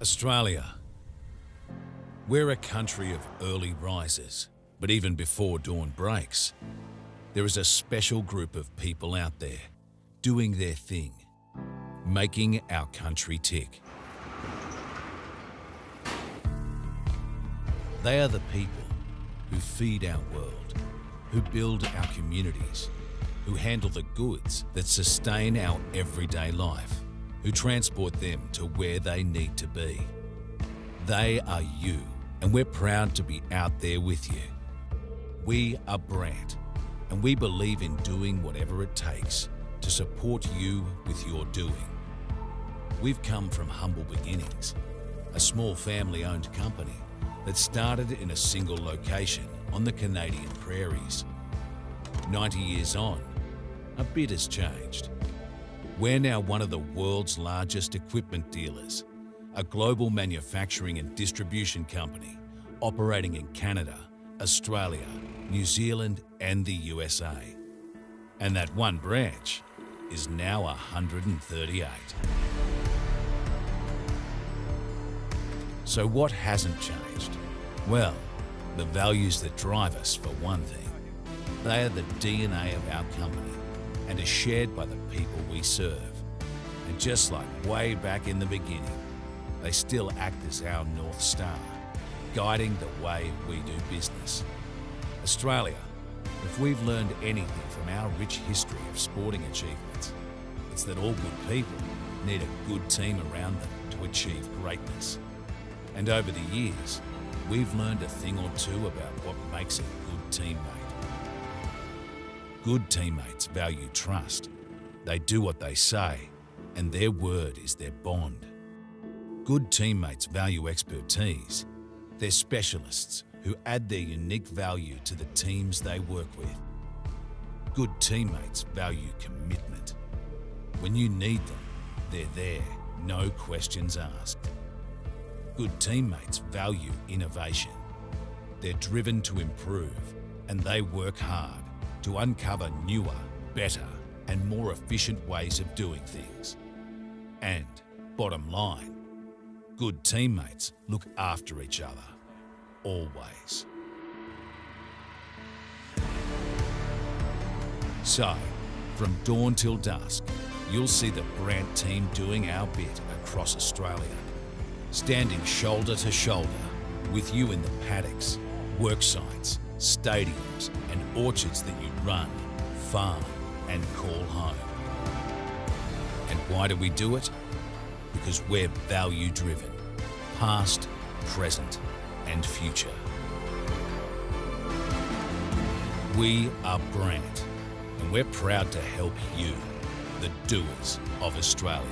Australia. We're a country of early risers, but even before dawn breaks, there is a special group of people out there doing their thing, making our country tick. They are the people who feed our world, who build our communities, who handle the goods that sustain our everyday life, who transport them to where they need to be. They are you, and we're proud to be out there with you. We are Brandt, and we believe in doing whatever it takes to support you with your doing. We've come from humble beginnings, a small family-owned company that started in a single location on the Canadian prairies. 90 years on, a bit has changed. We're now one of the world's largest equipment dealers, a global manufacturing and distribution company operating in Canada, Australia, New Zealand and the USA. And that one branch is now 138. So what hasn't changed? Well, the values that drive us, for one thing. They are the DNA of our company and are shared by the people we serve. And just like way back in the beginning, they still act as our North Star, guiding the way we do business. Australia, if we've learned anything from our rich history of sporting achievements, it's that all good people need a good team around them to achieve greatness. And over the years, we've learned a thing or two about what makes a good teammate. Good teammates value trust. They do what they say, and their word is their bond. Good teammates value expertise. They're specialists who add their unique value to the teams they work with. Good teammates value commitment. When you need them, they're there, no questions asked. Good teammates value innovation. They're driven to improve, and they work hard to uncover newer, better, and more efficient ways of doing things. And, bottom line, good teammates look after each other, always. So, from dawn till dusk, you'll see the Brandt team doing our bit across Australia, standing shoulder to shoulder with you in the paddocks, work sites, stadiums and orchards that you run, farm and call home. And why do we do it? Because we're value driven, past, present and future. We are Brandt, and we're proud to help you, the doers of Australia.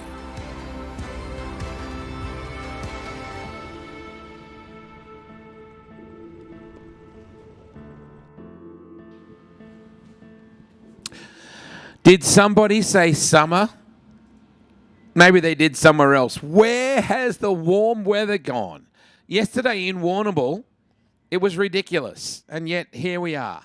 Did somebody say summer? Maybe they did somewhere else. Where has the warm weather gone? Yesterday in Warrnambool, it was ridiculous. And yet here we are.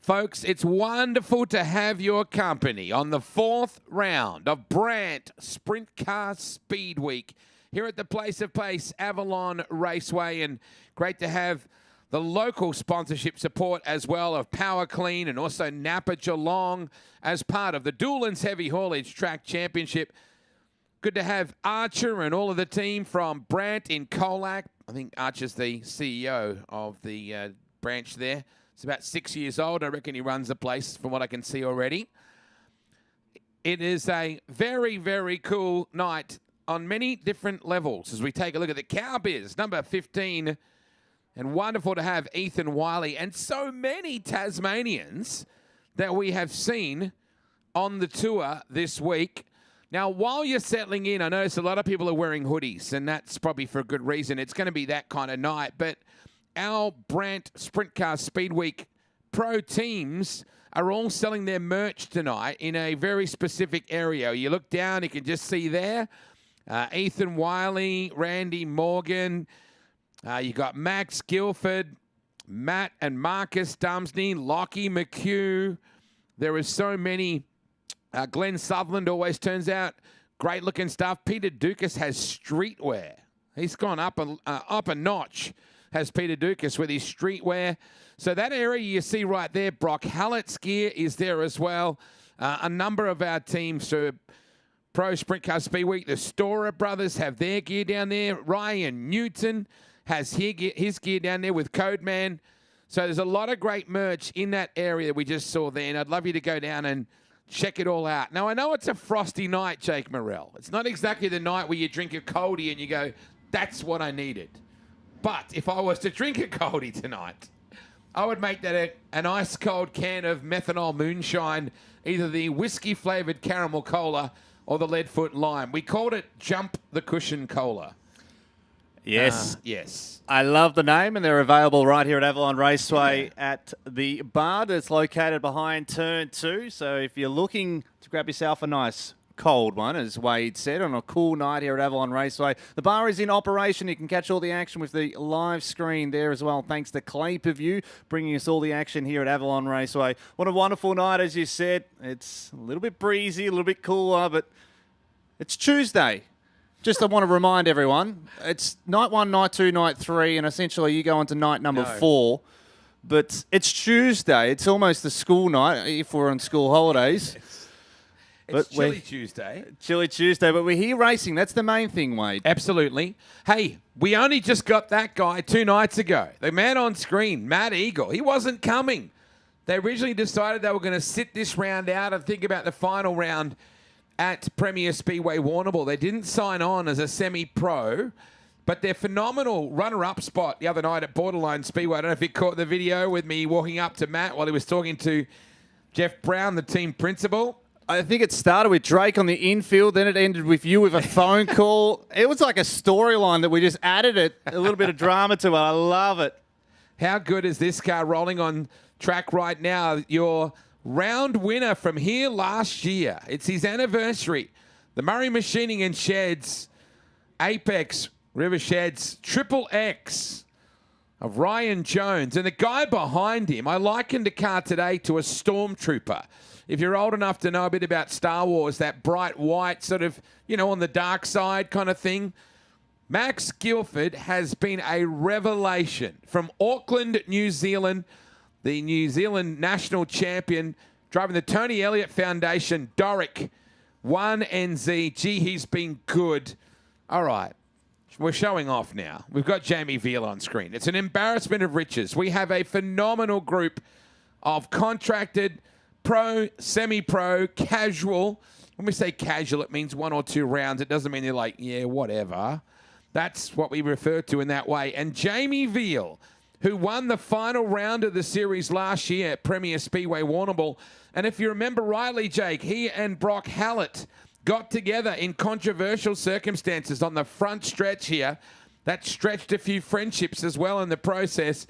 Folks, it's wonderful to have your company on the 4th round of Brandt Sprintcar Speedweek here at the Place of Pace, AVALON Raceway. And great to have the local sponsorship support as well of Power Clean and also Napa Geelong as part of the Doolan's Heavy Haulage Track Championship. Good to have Archer and all of the team from Brandt in Colac. I think Archer's the CEO of the branch there. It's about 6 years old. I reckon he runs the place from what I can see already. It is a very, very cool night on many different levels as we take a look at the Cowbiz, number 15. And wonderful to have Ethan Wiley and so many Tasmanians that we have seen on the tour this week. Now, while you're settling in, I notice a lot of people are wearing hoodies, and that's probably for a good reason. It's going to be that kind of night. But our Brandt Sprintcar Speedweek pro teams are all selling their merch tonight in a very specific area. You look down, you can just see there, Ethan Wiley, Randy Morgan. You got Max Guilford, Matt and Marcus Dumsney, Lockie McHugh. There is so many. Glenn Sutherland always turns out great looking stuff. Peter Dukas has streetwear. He's gone up a notch, has Peter Dukas with his streetwear. So that area you see right there, Brock Hallett's gear is there as well. A number of our teams, so Pro Sprint Car Speedweek, the Storer brothers have their gear down there. Ryan Newton has his gear down there with Codeman. So there's a lot of great merch in that area that we just saw there, and I'd love you to go down and check it all out. Now, I know it's a frosty night, Jake Morrell. It's not exactly the night where you drink a coldie and you go, that's what I needed. But if I was to drink a coldie tonight, I would make that an ice-cold can of methanol moonshine, either the whiskey-flavoured caramel cola or the Leadfoot lime. We called it Jump the Cushion Cola. Yes. Yes. I love the name, and they're available right here at Avalon Raceway at the bar that's located behind Turn 2. So if you're looking to grab yourself a nice cold one, as Wade said, on a cool night here at Avalon Raceway, the bar is in operation. You can catch all the action with the live screen there as well, thanks to Clay View, bringing us all the action here at Avalon Raceway. What a wonderful night, as you said. It's a little bit breezy, a little bit cooler, but it's Tuesday. Just I want to remind everyone, it's night 1, night 2, night 3, and essentially you go on to night number 4. But it's Tuesday. It's almost a school night if we're on school holidays. It's Chilly Tuesday. Chilly Tuesday, but we're here racing. That's the main thing, Wade. Absolutely. Hey, we only just got that guy 2 nights ago. The man on screen, Matt Eagle, he wasn't coming. They originally decided they were going to sit this round out and think about the final round at Premier Speedway Warrnambool. They didn't sign on as a semi-pro, but their phenomenal runner-up spot the other night at Borderline Speedway. I don't know if you caught the video with me walking up to Matt while he was talking to Jeff Brown, the team principal. I think it started with Drake on the infield, then it ended with you with a phone call. It was like a storyline that we just added a little bit of drama to it. I love it. How good is this car rolling on track right now? Your round winner from here last year. It's his anniversary. The Murray Machining and Sheds, Apex River Sheds, Triple X of Ryan Jones. And the guy behind him, I likened the car today to a stormtrooper. If you're old enough to know a bit about Star Wars, that bright white sort of, you know, on the dark side kind of thing. Max Guilford has been a revelation from Auckland, New Zealand. The New Zealand national champion, driving the Tony Elliott Foundation, Doric 1NZ. Gee, he's been good. All right, we're showing off now. We've got Jamie Veal on screen. It's an embarrassment of riches. We have a phenomenal group of contracted, pro, semi-pro, casual. When we say casual, it means 1 or 2 rounds. It doesn't mean they're like, yeah, whatever. That's what we refer to in that way. And Jamie Veal, who won the final round of the series last year at Premier Speedway Warrnambool. And if you remember rightly, Jake, he and Brock Hallett got together in controversial circumstances on the front stretch here. That stretched a few friendships as well in the process.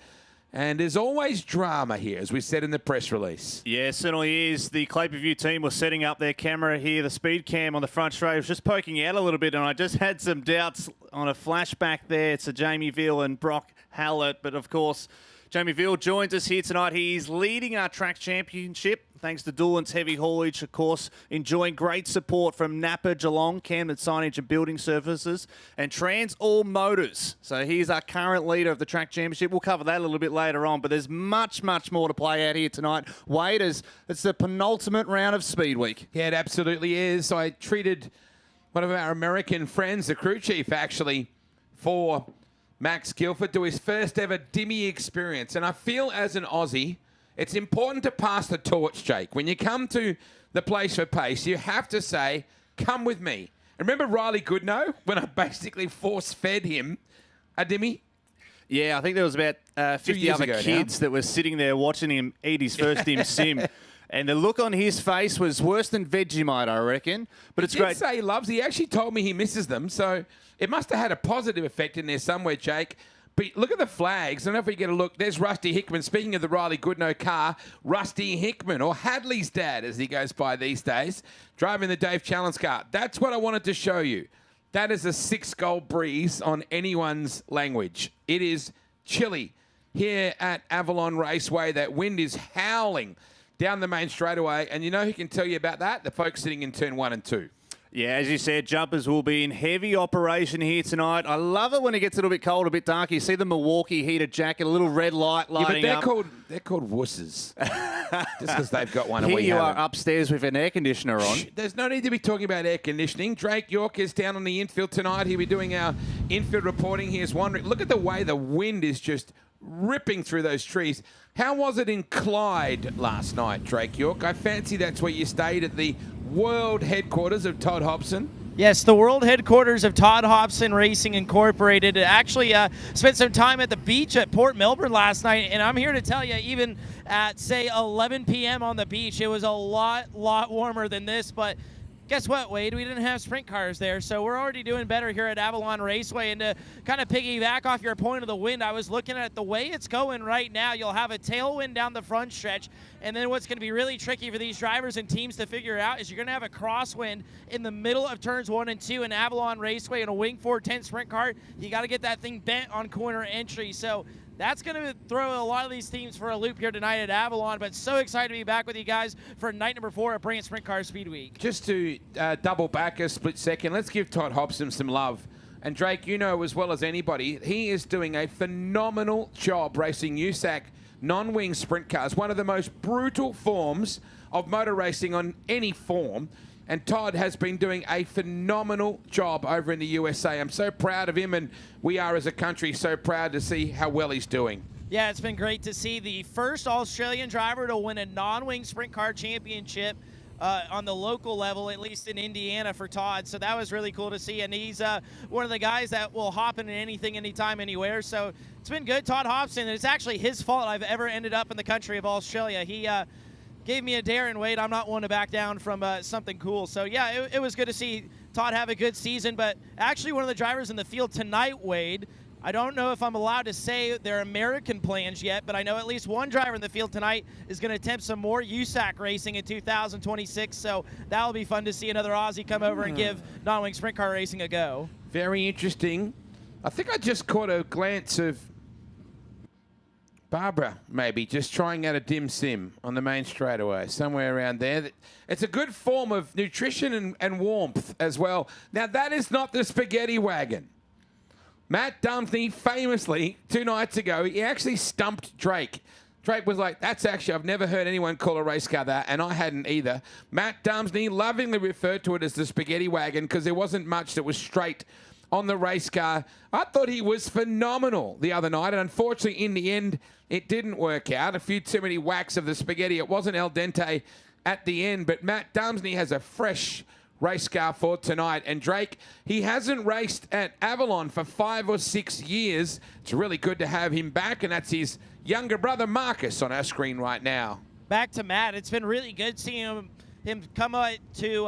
And there's always drama here, as we said in the press release. Yeah, certainly is. The Clay View team was setting up their camera here. The speed cam on the front straight was just poking out a little bit, and I just had some doubts on a flashback there to Jamie Veal and Brock Hallett. But, of course, Jamie Veal joins us here tonight. He's leading our track championship, thanks to Doolan's Heavy Haulage, of course, enjoying great support from Napa, Geelong, Camden Signage and Building Services, and Trans All Motors. So he's our current leader of the track championship. We'll cover that a little bit later on, but there's much, much more to play out here tonight. Wade, it's the penultimate round of Speed Week. Yeah, it absolutely is. I treated one of our American friends, the crew chief, actually, for Max Guilford to his first ever Dimmy experience. And I feel as an Aussie, it's important to pass the torch, Jake. When you come to the place for pace, you have to say, come with me. And remember Riley Goodnow, when I basically force-fed him a Dimmy? Yeah, I think there was about 50 other kids that were sitting there watching him eat his first Dim Sim. And the look on his face was worse than Vegemite, I reckon. But it's great. He did say he loves. He actually told me he misses them. So it must have had a positive effect in there somewhere, Jake. But look at the flags. I don't know if we get a look. There's Rusty Hickman. Speaking of the Riley Goodnow car, Rusty Hickman, or Hadley's dad, as he goes by these days, driving the Dave Challenge car. That's what I wanted to show you. That is a 6-goal breeze on anyone's language. It is chilly here at Avalon Raceway. That wind is howling down the main straightaway. And you know who can tell you about that? The folks sitting in turn 1 and 2. Yeah, as you said, jumpers will be in heavy operation here tonight. I love it when it gets a little bit cold, a bit dark. You see the Milwaukee heated jacket, a little red light lighting up. They're called wusses. Just because they've got one. Here and we you haven't. are upstairs with an air conditioner on. There's no need to be talking about air conditioning. Drake York is down on the infield tonight. He'll be doing our infield reporting. He is wondering, look at the way the wind is just ripping through those trees. How was it in Clyde last night, Drake York? I fancy that's where you stayed at the world headquarters of Todd Hobson. Yes, the world headquarters of Todd Hobson Racing Incorporated. Actually spent some time at the beach at Port Melbourne last night, and I'm here to tell you, even at, say, 11 p.m. on the beach, it was a lot warmer than this, but guess what, Wade? We didn't have sprint cars there, so we're already doing better here at Avalon Raceway. And to kind of piggyback off your point of the wind, I was looking at the way it's going right now. You'll have a tailwind down the front stretch, and then what's going to be really tricky for these drivers and teams to figure out is you're going to have a crosswind in the middle of turns 1 and 2 in Avalon Raceway in a Wing 410 sprint car. You got to get that thing bent on corner entry. So that's going to throw a lot of these teams for a loop here tonight at Avalon, but so excited to be back with you guys for night number 4 at Brandt Sprintcar Speedweek. Just to double back a split second, let's give Todd Hobson some love. And Drake, you know as well as anybody, he is doing a phenomenal job racing USAC non-wing sprint cars, one of the most brutal forms of motor racing on any form. And Todd has been doing a phenomenal job over in the USA. I'm so proud of him, and we are as a country so proud to see how well he's doing. Yeah, it's been great to see the first Australian driver to win a non-wing sprint car championship on the local level, at least in Indiana for Todd. So that was really cool to see. And he's one of the guys that will hop into anything, anytime, anywhere. So it's been good. Todd Hobson, and it's actually his fault I've ever ended up in the country of Australia. He gave me a dare, and Wade, I'm not one to back down from something cool. So, yeah, it was good to see Todd have a good season. But actually one of the drivers in the field tonight, Wade, I don't know if I'm allowed to say their American plans yet, but I know at least one driver in the field tonight is going to attempt some more USAC racing in 2026. So that'll be fun to see another Aussie come over and give non-wing sprint car racing a go. Very interesting. I think I just caught a glance of Barbara, maybe, just trying out a dim sim on the main straightaway, somewhere around there. It's a good form of nutrition and warmth as well. Now, that is not the spaghetti wagon. Matt Dumpney, famously, 2 nights ago, he actually stumped Drake. Drake was like, that's actually, I've never heard anyone call a race car that, and I hadn't either. Matt Dumpney lovingly referred to it as the spaghetti wagon because there wasn't much that was straight on the race car. I thought he was phenomenal the other night, and unfortunately, in the end, it didn't work out. A few too many whacks of the spaghetti. It wasn't al dente at the end, but Matt Dumpney has a fresh race car for tonight. And Drake, he hasn't raced at Avalon for 5 or 6 years. It's really good to have him back, and that's his younger brother, Marcus, on our screen right now. Back to Matt. It's been really good seeing him come to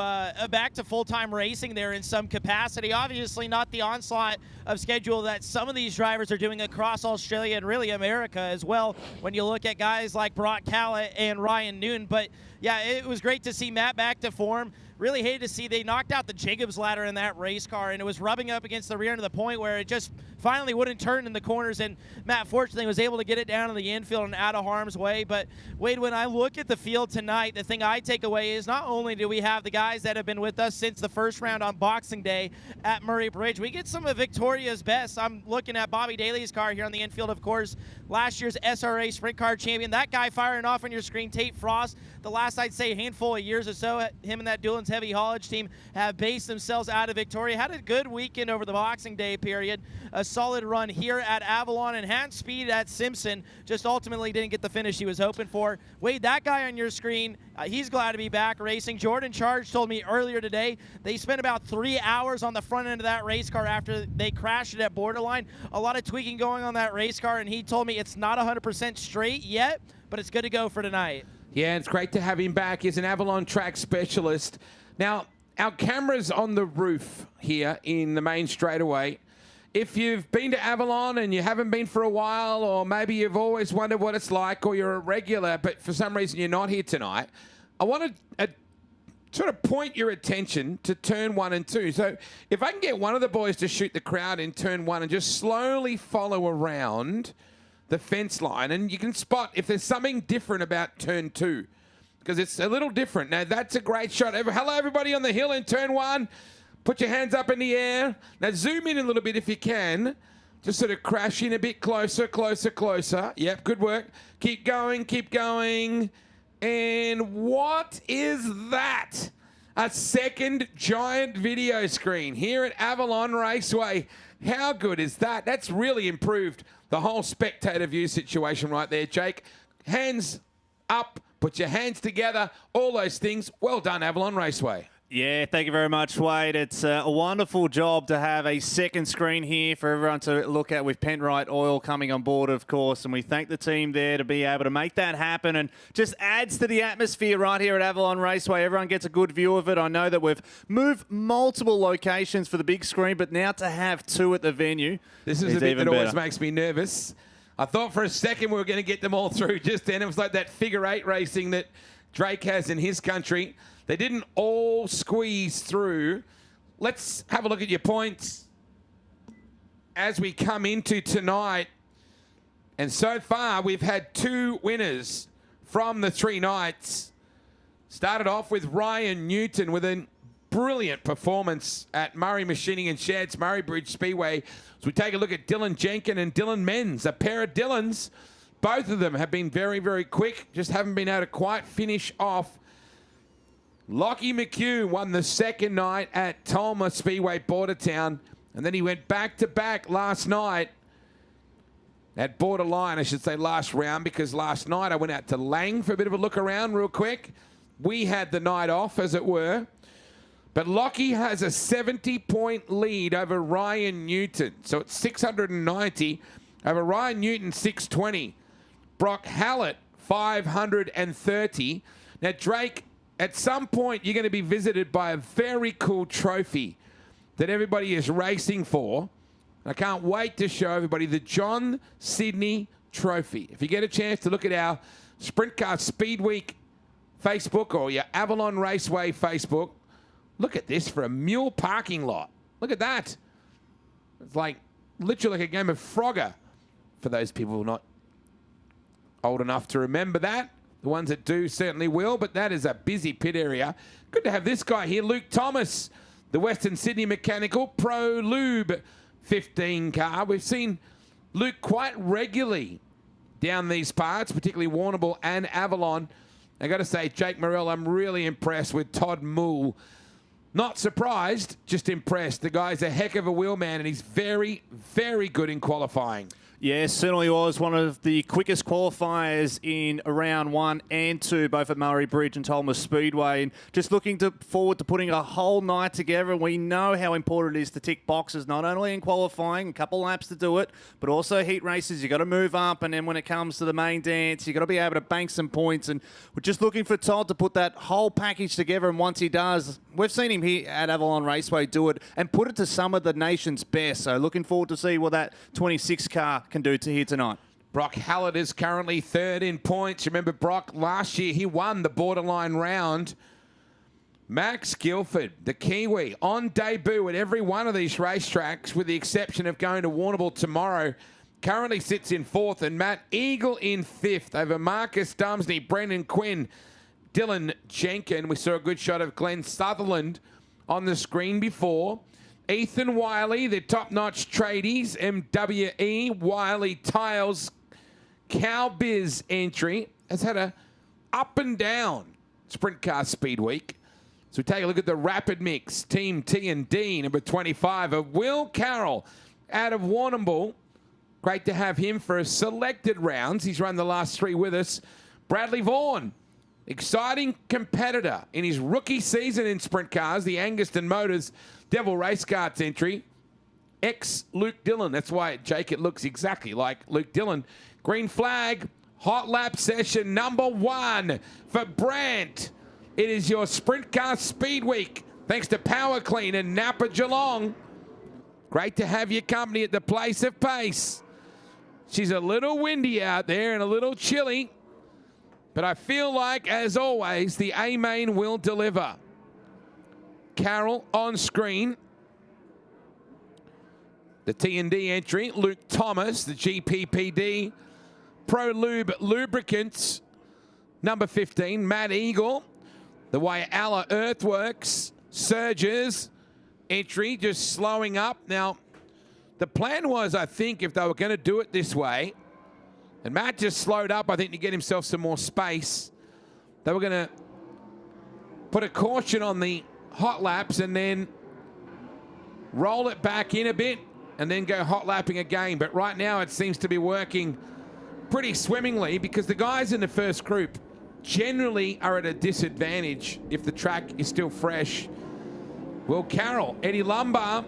back to full-time racing there in some capacity. Obviously not the onslaught of schedule that some of these drivers are doing across Australia and really America as well when you look at guys like Brock Callett and Ryan Newton. But yeah, it was great to see Matt back to form. Really hated to see they knocked out the Jacobs ladder in that race car, and it was rubbing up against the rear end of the point where it just finally wouldn't turn in the corners, and Matt fortunately was able to get it down in the infield and out of harm's way. But Wade, when I look at the field tonight, the thing I take away is not only do we have the guys that have been with us since the first round on Boxing Day at Murray Bridge, we get some of Victoria's best. I'm looking at Bobby Daly's car here on the infield, of course, last year's SRA Sprint Car champion. That guy firing off on your screen, Tate Frost, the last, I'd say, handful of years or so, him and that Doolan's Heavy Haulage team have based themselves out of Victoria. Had a good weekend over the Boxing Day period. A solid run here at Avalon and had speed at Simpson. Just ultimately didn't get the finish he was hoping for. Wade, that guy on your screen, he's glad to be back racing. Jordan Charge told me earlier today they spent about 3 hours on the front end of that race car after they crashed it at Borderline. A lot of tweaking going on that race car, and he told me it's not 100% straight yet, but it's good to go for tonight. Yeah, it's great to have him back. He's an Avalon track specialist. Now, our camera's on the roof here in the main straightaway. If you've been to Avalon and you haven't been for a while, or maybe you've always wondered what it's like, or you're a regular, but for some reason you're not here tonight, I want to sort of point your attention to turn 1 and 2. So if I can get one of the boys to shoot the crowd in turn 1 and just slowly follow around the fence line, and you can spot if there's something different about turn 2. because it's a little different. Now, that's a great shot. Hello, everybody on the hill in turn 1. Put your hands up in the air. Now, zoom in a little bit if you can. Just sort of crash in a bit closer, closer, closer. Yep, good work. Keep going, keep going. And what is that? A second giant video screen here at Avalon Raceway. How good is that? That's really improved the whole spectator view situation right there, Jake. Hands up, put your hands together, all those things. Well done, Avalon Raceway. Yeah, thank you very much, Wade. It's a wonderful job to have a second screen here for everyone to look at with Penrite Oil coming on board, of course, and we thank the team there to be able to make that happen and just adds to the atmosphere right here at Avalon Raceway. Everyone gets a good view of it. I know that we've moved multiple locations for the big screen, but now to have 2 at the venue This is the bit that always makes me nervous. I thought for a second we were going to get them all through just then. It was like that figure 8 racing that Drake has in his country. They didn't all squeeze through. Let's have a look at your points as we come into tonight. And so far, we've had 2 winners from the 3 nights. Started off with Ryan Newton with a brilliant performance at Murray Machining and Sheds, Murray Bridge Speedway. So we take a look at Dylan Jenkin and Dylan Menz, a pair of Dylans. Both of them have been very, very quick, just haven't been able to quite finish off. Lockie McHugh won the second night at Tolma Speedway, Bordertown, and then he went back-to-back last night at Borderline, I should say last round, because last night I went out to Lang for a bit of a look around real quick. We had the night off, as it were. But Lockie has a 70-point lead over Ryan Newton. So it's 690 over Ryan Newton, 620. Brock Hallett, 530. Now, Drake, at some point, you're going to be visited by a very cool trophy that everybody is racing for. I can't wait to show everybody the John Sydney Trophy. If you get a chance to look at our Sprintcar Speedweek Facebook or your Avalon Raceway Facebook, look at this for a mule parking lot. Look at that. It's like literally like a game of Frogger for those people not old enough to remember that. The ones that do certainly will, but that is a busy pit area. Good to have this guy here, Luke Thomas, the Western Sydney Mechanical Pro Lube 15 car. We've seen Luke quite regularly down these parts, particularly Warrnambool and Avalon. I got to say, Jake Morrell, I'm really impressed with Todd Moole. Not surprised, just impressed. The guy's a heck of a wheelman, and he's very, very good in qualifying. Yes, certainly was one of the quickest qualifiers in round 1 and 2, both at Murray Bridge and Tolma Speedway. And just looking forward to putting a whole night together. We know how important it is to tick boxes, not only in qualifying, a couple laps to do it, but also heat races. You've got to move up, and then when it comes to the main dance, you've got to be able to bank some points. And we're just looking for Todd to put that whole package together, and once he does, we've seen him here at Avalon Raceway do it and put it to some of the nation's best. So looking forward to see what that 26 car can do to here tonight. Brock Hallett is currently 3rd in points. Remember, Brock, last year, he won the Borderline round. Max Guilford, the Kiwi, on debut at every one of these racetracks, with the exception of going to Warrnambool tomorrow, currently sits in 4th, and Matt Eagle in 5th over Marcus Dumsney, Brendan Quinn, Dylan Jenkin. We saw a good shot of Glenn Sutherland on the screen before. Ethan Wiley, the top-notch tradies, MWE, Wiley Tiles, Cowbiz entry, has had a up and down Sprint Car Speed Week. So we take a look at the Rapid Mix, Team T&D, number 25, of Will Carroll out of Warrnambool. Great to have him for selected rounds. He's run the last 3 with us. Bradley Vaughan, exciting competitor in his rookie season in sprint cars, the Anguston Motors Devil Race Karts entry. Ex-Luke Dillon. That's why, Jake, it looks exactly like Luke Dillon. Green flag, hot lap session number 1 for Brandt. It is your Sprint Car Speed Week, thanks to Power Clean and Napa Geelong. Great to have your company at the place of pace. She's a little windy out there and a little chilly, but I feel like, as always, the A-Main will deliver. Carroll on screen. The T&D entry, Luke Thomas, the GPPD. Pro Lube Lubricants, number 15, Matt Eagle. The way Lara Earthworks surges. Entry just slowing up. Now, the plan was, I think, if they were going to do it this way, and Matt just slowed up, I think, to get himself some more space, they were going to put a caution on the hot laps and then roll it back in a bit and then go hot lapping again. But right now it seems to be working pretty swimmingly because the guys in the first group generally are at a disadvantage if the track is still fresh. Will Carroll, Eddie Lumbar,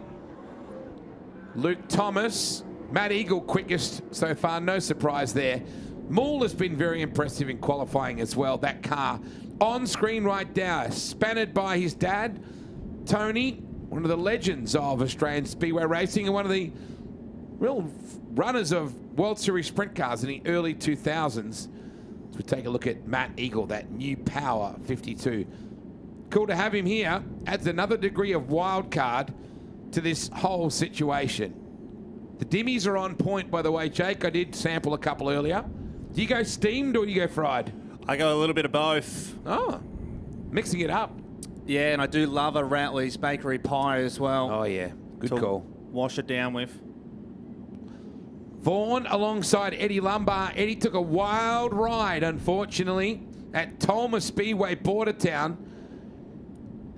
Luke Thomas, Matt Eagle quickest so far, no surprise there. Moole has been very impressive in qualifying as well. That car on screen right now, spanned by his dad, Tony, one of the legends of Australian Speedway racing and one of the real runners of World Series sprint cars in the early 2000s. So we take a look at Matt Eagle, that new power 52. Cool to have him here. Adds another degree of wild card to this whole situation. The dimmies are on point, by the way, Jake. I did sample a couple earlier. Do you go steamed or do you go fried? I go a little bit of both. Oh, mixing it up. Yeah, and I do love a Ratley's bakery pie as well. Oh, yeah. Good call. Wash it down with. Vaughan alongside Eddie Lumbar. Eddie took a wild ride, unfortunately, at Tolma Speedway, Bordertown.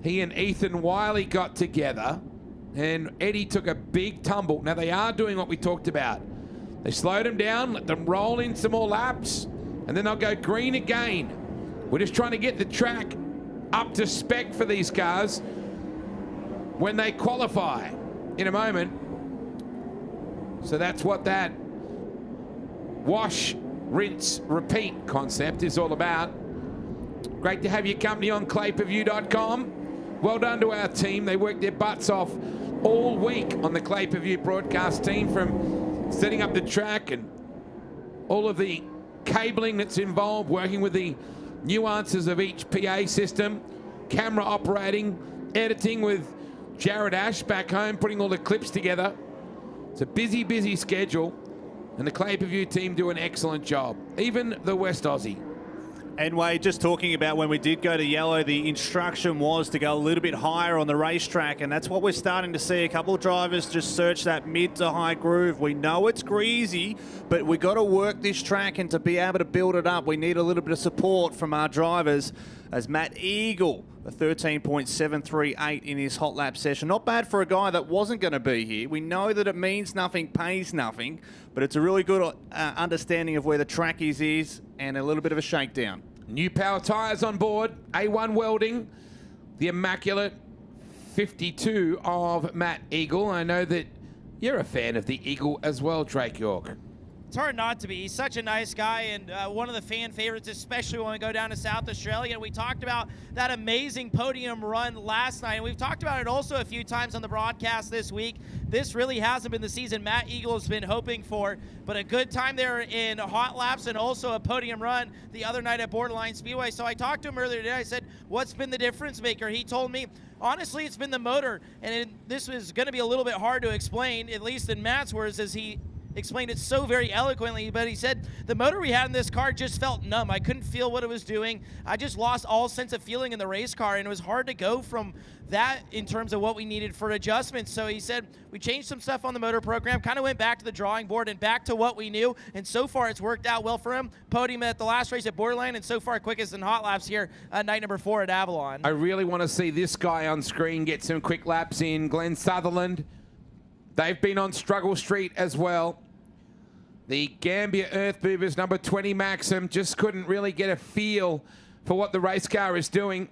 He and Ethan Wiley got together, and Eddie took a big tumble. Now, they are doing what we talked about. They slowed him down, let them roll in some more laps, and then they'll go green again. We're just trying to get the track up to spec for these cars when they qualify in a moment. So that's what that wash, rinse, repeat concept is all about. Great to have your company on clayperview.com. Well done to our team. They worked their butts off all week on the Clay Per View broadcast team, from setting up the track and all of the cabling that's involved, working with the nuances of each PA system, camera operating, editing with Jared Ash back home, putting all the clips together. It's a busy, busy schedule, and the Clay Per View team do an excellent job, even the West Aussie. And Wade, just talking about when we did go to yellow, the instruction was to go a little bit higher on the racetrack, and that's what we're starting to see. A couple of drivers just search that mid to high groove. We know it's greasy, but we got to work this track, and to be able to build it up, we need a little bit of support from our drivers, as Matt Eagle, a 13.738 in his hot lap session. Not bad for a guy that wasn't going to be here. We know that it means nothing, pays nothing, but it's a really good understanding of where the track is and a little bit of a shakedown. New power tyres on board, A1 welding, the immaculate 52 of Matt Eagle. I know that you're a fan of the Eagle as well, Drake York. It's hard not to be. He's such a nice guy and one of the fan favorites, especially when we go down to South Australia. And we talked about that amazing podium run last night, and we've talked about it also a few times on the broadcast this week. This really hasn't been the season Matt Eagle has been hoping for, but a good time there in hot laps and also a podium run the other night at Borderline Speedway. So I talked to him earlier today. I said, what's been the difference maker? He told me, honestly, it's been the motor, and this was going to be a little bit hard to explain, at least in Matt's words, as he explained it so very eloquently, but he said the motor we had in this car just felt numb. I couldn't feel what it was doing. I just lost all sense of feeling in the race car, and it was hard to go from that in terms of what we needed for adjustments. So he said we changed some stuff on the motor program, kind of went back to the drawing board and back to what we knew, and so far it's worked out well for him. Podium at the last race at Borderline, and so far quickest in hot laps here night number 4 at Avalon. I really want to see this guy on screen get some quick laps in. Glenn Sutherland, they've been on Struggle Street as well. The Gambia Earth Movers, number 20 Maxim, just couldn't really get a feel for what the race car is doing.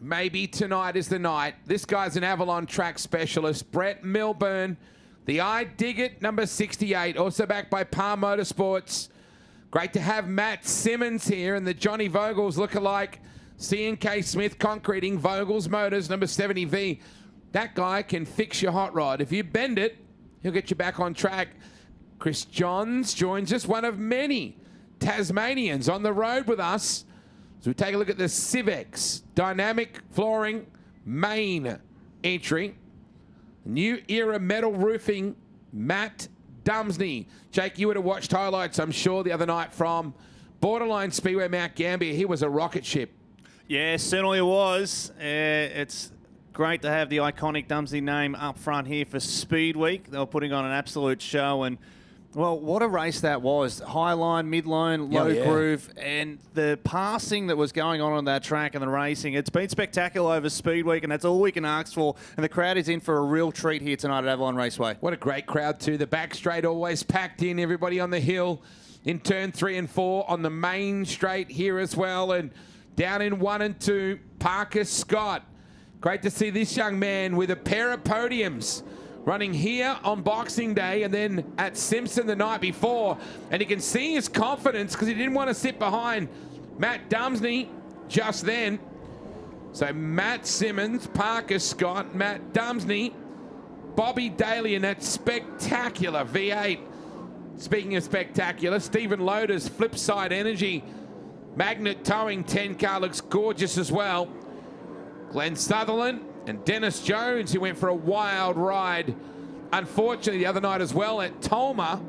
Maybe tonight is the night. This guy's an Avalon track specialist. Brett Milburn, the I Dig It, number 68, also backed by Palm Motorsports. Great to have Matt Simmons here and the Johnny Vogels lookalike. C&K Smith Concreting, Vogels Motors, number 70V. That guy can fix your hot rod. If you bend it, he'll get you back on track. Chris Johns joins us, one of many Tasmanians on the road with us. So we take a look at the Civex Dynamic Flooring main entry. New Era Metal Roofing, Matt Dumsney. Jake, you would have watched highlights, I'm sure, the other night from Borderline Speedway Mount Gambier, he was a rocket ship. Yeah, certainly was. It's great to have the iconic Dumsey name up front here for Speedweek. They were putting on an absolute show, and well, what a race that was. High line, mid line, low groove, and the passing that was going on that track and the racing. It's been spectacular over Speedweek, and that's all we can ask for. And the crowd is in for a real treat here tonight at Avalon Raceway. What a great crowd too. The back straight always packed in, everybody on the hill in turn 3 and 4, on the main straight here as well, and down in 1 and 2, Parker Scott. Great to see this young man with a pair of podiums running here on Boxing Day and then at Simpson the night before. And you can see his confidence because he didn't want to sit behind Matt Dumsney just then. So Matt Simmons, Parker Scott, Matt Dumsney, Bobby Daly in that spectacular V8. Speaking of spectacular, Stephen Loader's Flipside Energy Magnet Towing 10 car looks gorgeous as well. Glenn Sutherland and Dennis Jones, who went for a wild ride, unfortunately, the other night as well at Tolma.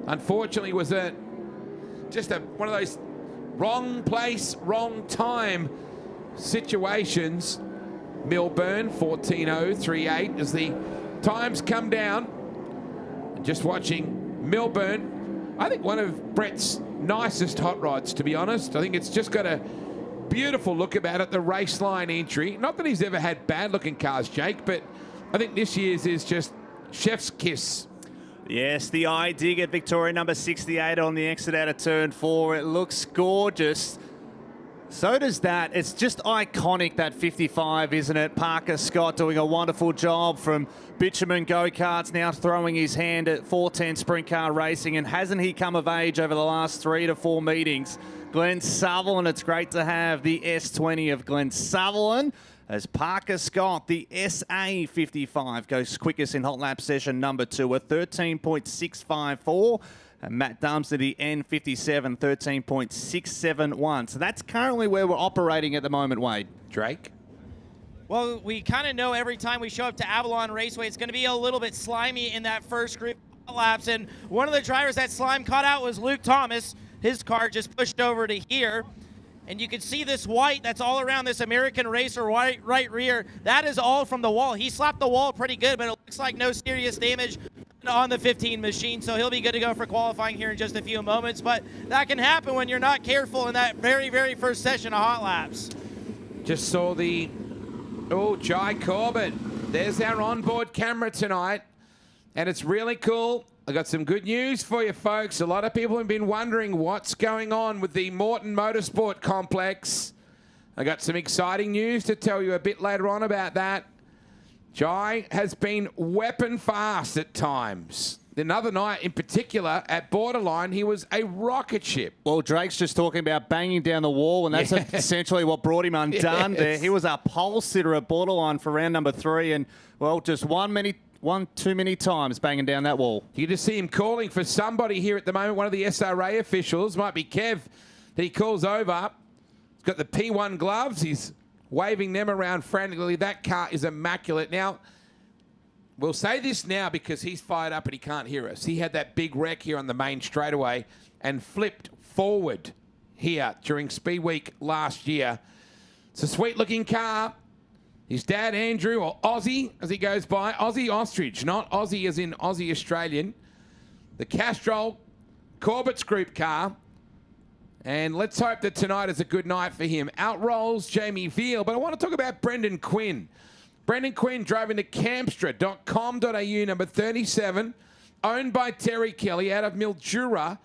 Unfortunately, was just one of those wrong place, wrong time situations. Milburn, 14:038 as the times come down. And just watching Milburn, I think one of Brett's nicest hot rods, to be honest. I think it's just got a beautiful look about it, the race line entry. Not that he's ever had bad looking cars, Jake, but I think this year's is just chef's kiss. Yes, the I-Dig at Victoria, number 68 on the exit out of turn 4. It looks gorgeous. So does that. It's just iconic, that 55, isn't it? Parker Scott doing a wonderful job from Bitumen Go-Karts, now throwing his hand at 410 Sprint Car Racing. And hasn't he come of age over the last 3 to 4 meetings? Glenn Sutherland, it's great to have the S20 of Glenn Sutherland as Parker Scott, the SA55, goes quickest in hot lap session number 2 at 13.654. And Matt Dumsney, the N57, 13.671. So that's currently where we're operating at the moment, Wade. Drake? Well, we kind of know every time we show up to Avalon Raceway, it's going to be a little bit slimy in that first group of laps. And one of the drivers that slime caught out was Luke Thomas. His car just pushed over to here. And you can see this white that's all around this American Racer right rear. That is all from the wall. He slapped the wall pretty good, but it looks like no serious damage on the 15 machine, so he'll be good to go for qualifying here in just a few moments. But that can happen when you're not careful in that very, very first session of hot laps. Just saw Jai Corbett. There's our onboard camera tonight, and it's really cool. I got some good news for you folks. A lot of people have been wondering what's going on with the Morton Motorsport Complex. I got some exciting news to tell you a bit later on about that. Jai has been weapon fast at times. Another night in particular at Borderline, he was a rocket ship. Well, Drake's just talking about banging down the wall, and that's essentially what brought him undone there. He was a pole sitter at Borderline for round number 3, and, well, just one too many times banging down that wall. You just see him calling for somebody here at the moment. One of the SRA officials, might be Kev, that he calls over. He's got the P1 gloves. He's waving them around frantically. That car is immaculate. Now, we'll say this now because he's fired up and he can't hear us. He had that big wreck here on the main straightaway and flipped forward here during Speedweek last year. It's a sweet-looking car. His dad, Andrew, or Aussie, as he goes by. Aussie Ostrich, not Aussie as in Aussie Australian. The Castrol Corbett's Group car. And let's hope that tonight is a good night for him. Out rolls Jamie Veal, but I want to talk about Brendan Quinn. Brendan Quinn drove into Campstra.com.au, number 37, owned by Terry Kelly out of Mildura.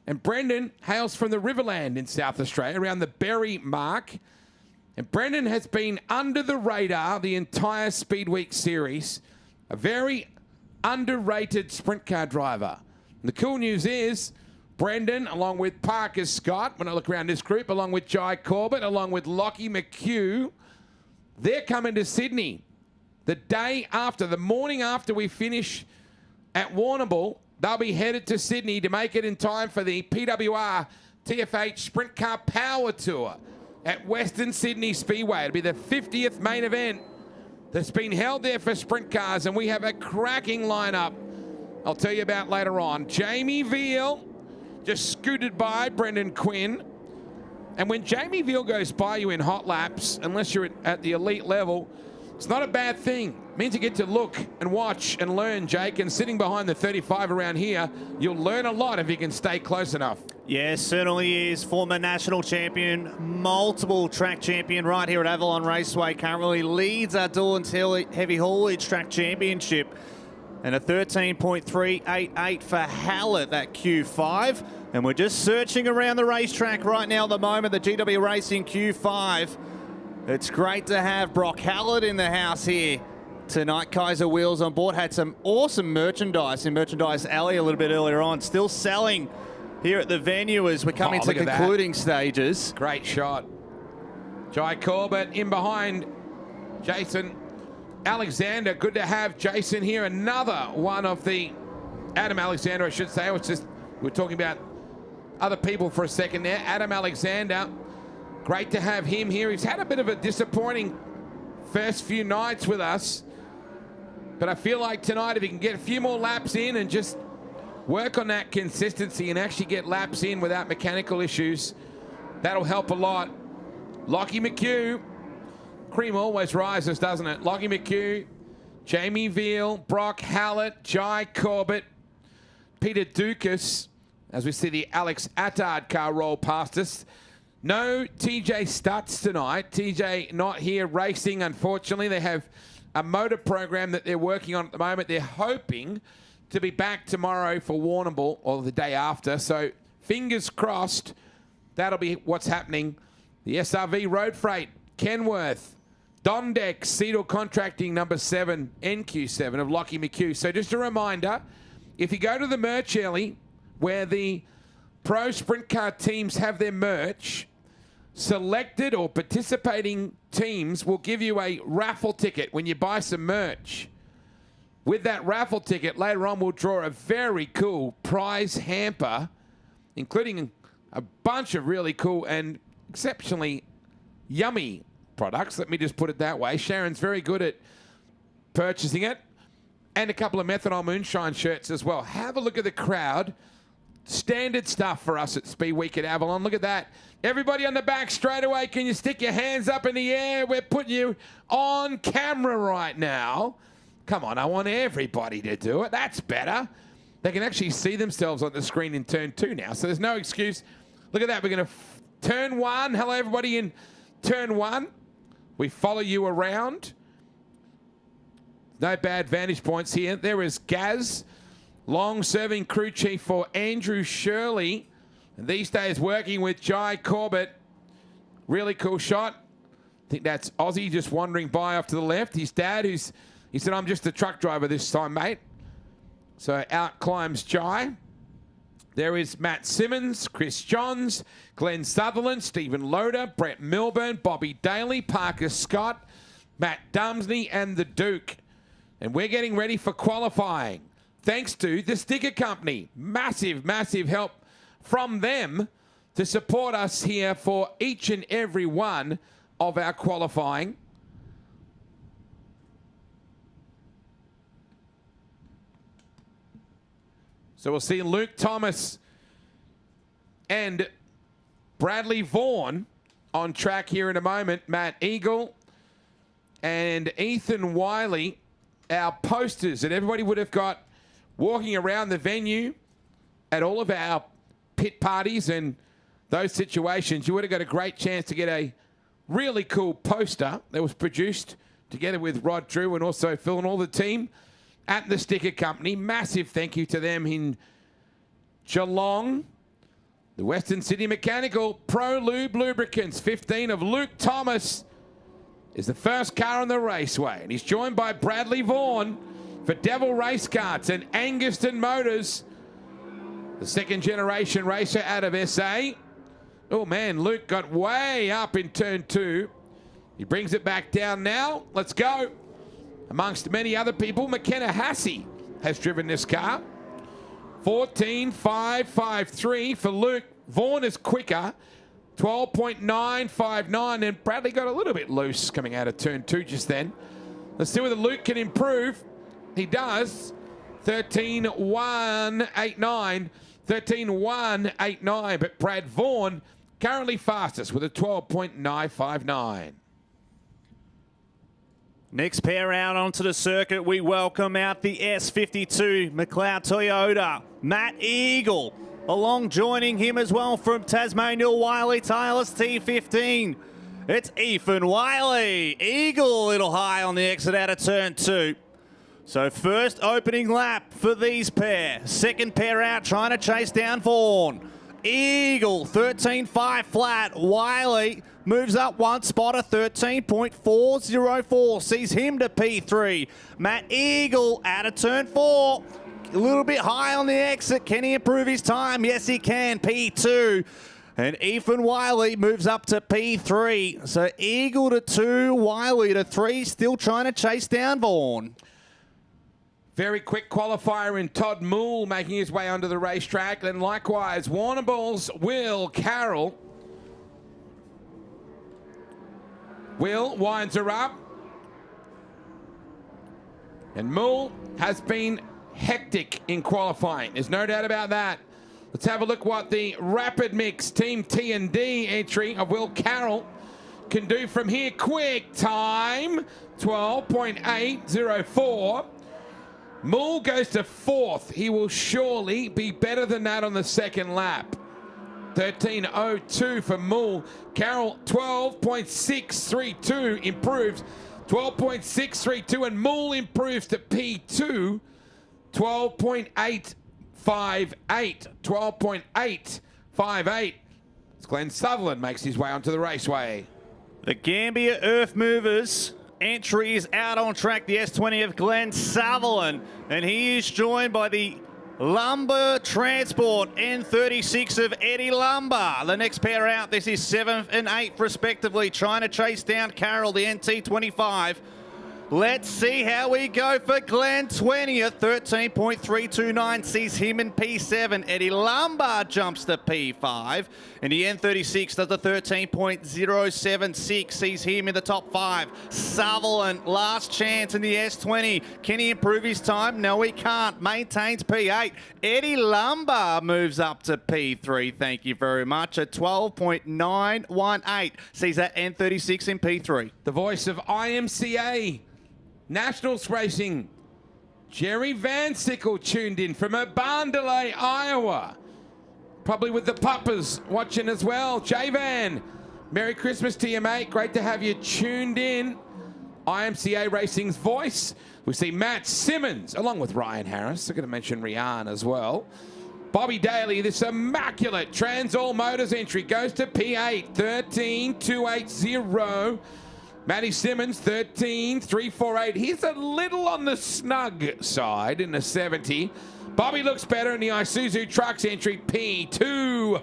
And Brendan hails from the Riverland in South Australia, around the Berry mark. And Brendan has been under the radar the entire Speedweek series. A very underrated sprint car driver. And the cool news is, Brendan, along with Parker Scott, when I look around this group, along with Jai Corbett, along with Lockie McHugh, they're coming to Sydney. The day after, the morning after we finish at Warrnambool, they'll be headed to Sydney to make it in time for the PWR TFH Sprint Car Power Tour at Western Sydney Speedway. It'll be the 50th main event that's been held there for sprint cars, and we have a cracking lineup I'll tell you about later on. Jamie Veal just scooted by Brendan Quinn. And when Jamie Veal goes by you in hot laps, unless you're at the elite level, it's not a bad thing. It means you get to look and watch and learn, Jake. And sitting behind the 35 around here, you'll learn a lot if you can stay close enough. Yes, certainly is. Former national champion, multiple track champion right here at Avalon Raceway. Currently leads our Doolan's Heavy Haulage Track Championship. And a 13.388 for Hallett, that Q5. And we're just searching around the racetrack right now at the moment, the GW Racing Q5. It's great to have Brock Hallett in the house here tonight. Kaiser Wheels on board. Had some awesome merchandise in Merchandise Alley a little bit earlier on. Still selling here at the venue as we're coming to concluding stages. Great shot. Jai Corbett in behind Jason Alexander. Good to have Jason here. Another one of the Adam Alexander, I should say. I was just, we're talking about other people for a second there. Adam Alexander. Great to have him here. He's had a bit of a disappointing first few nights with us. But I feel like tonight, if he can get a few more laps in and just work on that consistency and actually get laps in without mechanical issues, that'll help a lot. Lockie McHugh. Cream always rises, doesn't it? Lockie McHugh, Jamie Veal, Brock Hallett, Jai Corbett, Peter Dukas, as we see the Alex Attard car roll past us. No TJ Stutz tonight. TJ not here racing, unfortunately. They have a motor program that they're working on at the moment. They're hoping to be back tomorrow for Warrnambool, or the day after. So fingers crossed, that'll be what's happening. The SRV Road Freight, Kenworth, Dondex, Cedar Contracting, number 7, NQ7 of Lockie McHugh. So just a reminder, if you go to the merch alley, where the pro sprint car teams have their merch, selected or participating teams will give you a raffle ticket when you buy some merch. With that raffle ticket, later on we'll draw a very cool prize hamper, including a bunch of really cool and exceptionally yummy products. Let me just put it that way. Sharon's very good at purchasing it. And a couple of Methanol Moonshine shirts as well. Have a look at the crowd. Standard stuff for us at Speedweek at Avalon. Look at that. Everybody on the back straight away, can you stick your hands up in the air? We're putting you on camera right now. Come on, I want everybody to do it. That's better. They can actually see themselves on the screen in turn 2 now, so there's no excuse. Look at that. We're going to turn 1. Hello, everybody in turn 1. We follow you around. No bad vantage points here. There is Gaz, long-serving crew chief for Andrew Shirley. And these days working with Jai Corbett. Really cool shot. I think that's Aussie just wandering by off to the left. His dad, he said, I'm just a truck driver this time, mate. So out climbs Jai. There is Matt Simmons, Chris Johns, Glenn Sutherland, Stephen Loader, Brett Milburn, Bobby Daly, Parker Scott, Matt Dumsney, and the Duke. And we're getting ready for qualifying. Thanks to the sticker company. Massive, massive help from them to support us here for each and every one of our qualifying. So we'll see Luke Thomas and Bradley Vaughan on track here in a moment. Matt Eagle and Ethan Wiley, our posters that everybody would have got walking around the venue at all of our pit parties and those situations. You would have got a great chance to get a really cool poster that was produced together with Rod Drew and also Phil and all the team at the sticker company. Massive thank you to them in Geelong. The Western City Mechanical Pro Lube Lubricants 15 of Luke Thomas is the first car on the raceway, and he's joined by Bradley Vaughan for Devil Race Karts and Anguston Motors, the second generation racer out of SA. Oh man, Luke got way up in turn 2. He brings it back down now. Let's go. Amongst many other people, McKenna Hassey has driven this car. 14.553 for Luke. Vaughan is quicker. 12.959, and Bradley got a little bit loose coming out of turn 2 just then. Let's see whether Luke can improve. He does. 13.189. 13.189, but Brad Vaughan currently fastest with a 12.959. Next pair out onto the circuit, we welcome out the S52 McLeod Toyota. Matt Eagle along joining him as well from Tasmania Wiley Taylor's T15. It's Ethan Wiley. Eagle a little high on the exit out of turn 2. So first opening lap for these pair. Second pair out trying to chase down Vaughan. Eagle 13.5 flat. Wiley moves up one spot at 13.404. Sees him to P3. Matt Eagle out of turn 4. A little bit high on the exit. Can he improve his time? Yes, he can. P2. And Ethan Wiley moves up to P3. So Eagle to 2, Wiley to 3. Still trying to chase down Vaughan. Very quick qualifier in Todd Moole making his way onto the racetrack. And likewise, Warrnambool's Will Carroll. Will winds her up. And Moole has been hectic in qualifying. There's no doubt about that. Let's have a look what the Rapid Mix Team T&D entry of Will Carroll can do from here. Quick time, 12.804. Moole goes to 4th. He will surely be better than that on the second lap. 13.02 for Moole. Carroll, 12.632 improves. 12.632 and Moole improves to P2. 12.858. 12.858. Glenn Sutherland makes his way onto the raceway. The Gambia Earth Movers entry is out on track, the S20 of Glenn Sutherland, and he is joined by the Lumber Transport N36 of Eddie Lumber. The next pair out, this is 7th and 8th respectively, trying to chase down Carroll, the NT25. Let's see how we go for Glenn. 20th, 13.329, sees him in P7. Eddie Lumber jumps to P5. And the N36 does the 13.076, sees him in the top 5. Sutherland, last chance in the S20. Can he improve his time? No, he can't. Maintains P8. Eddie Lumber moves up to P3. Thank you very much. At 12.918, sees that N36 in P3. The voice of IMCA Nationals Racing, Jerry Van Sickle tuned in from Urbandale, Iowa. Probably with the puppers watching as well. J-Van, Merry Christmas to you, mate. Great to have you tuned in. IMCA Racing's voice. We see Matt Simmons, along with Ryan Harris. I'm going to mention Rian as well. Bobby Daly, this immaculate Transall Motors entry goes to P8, 13.280. Matty Simmons, 13.348. He's a little on the snug side in the 70. Bobby looks better in the Isuzu Trucks entry, P2.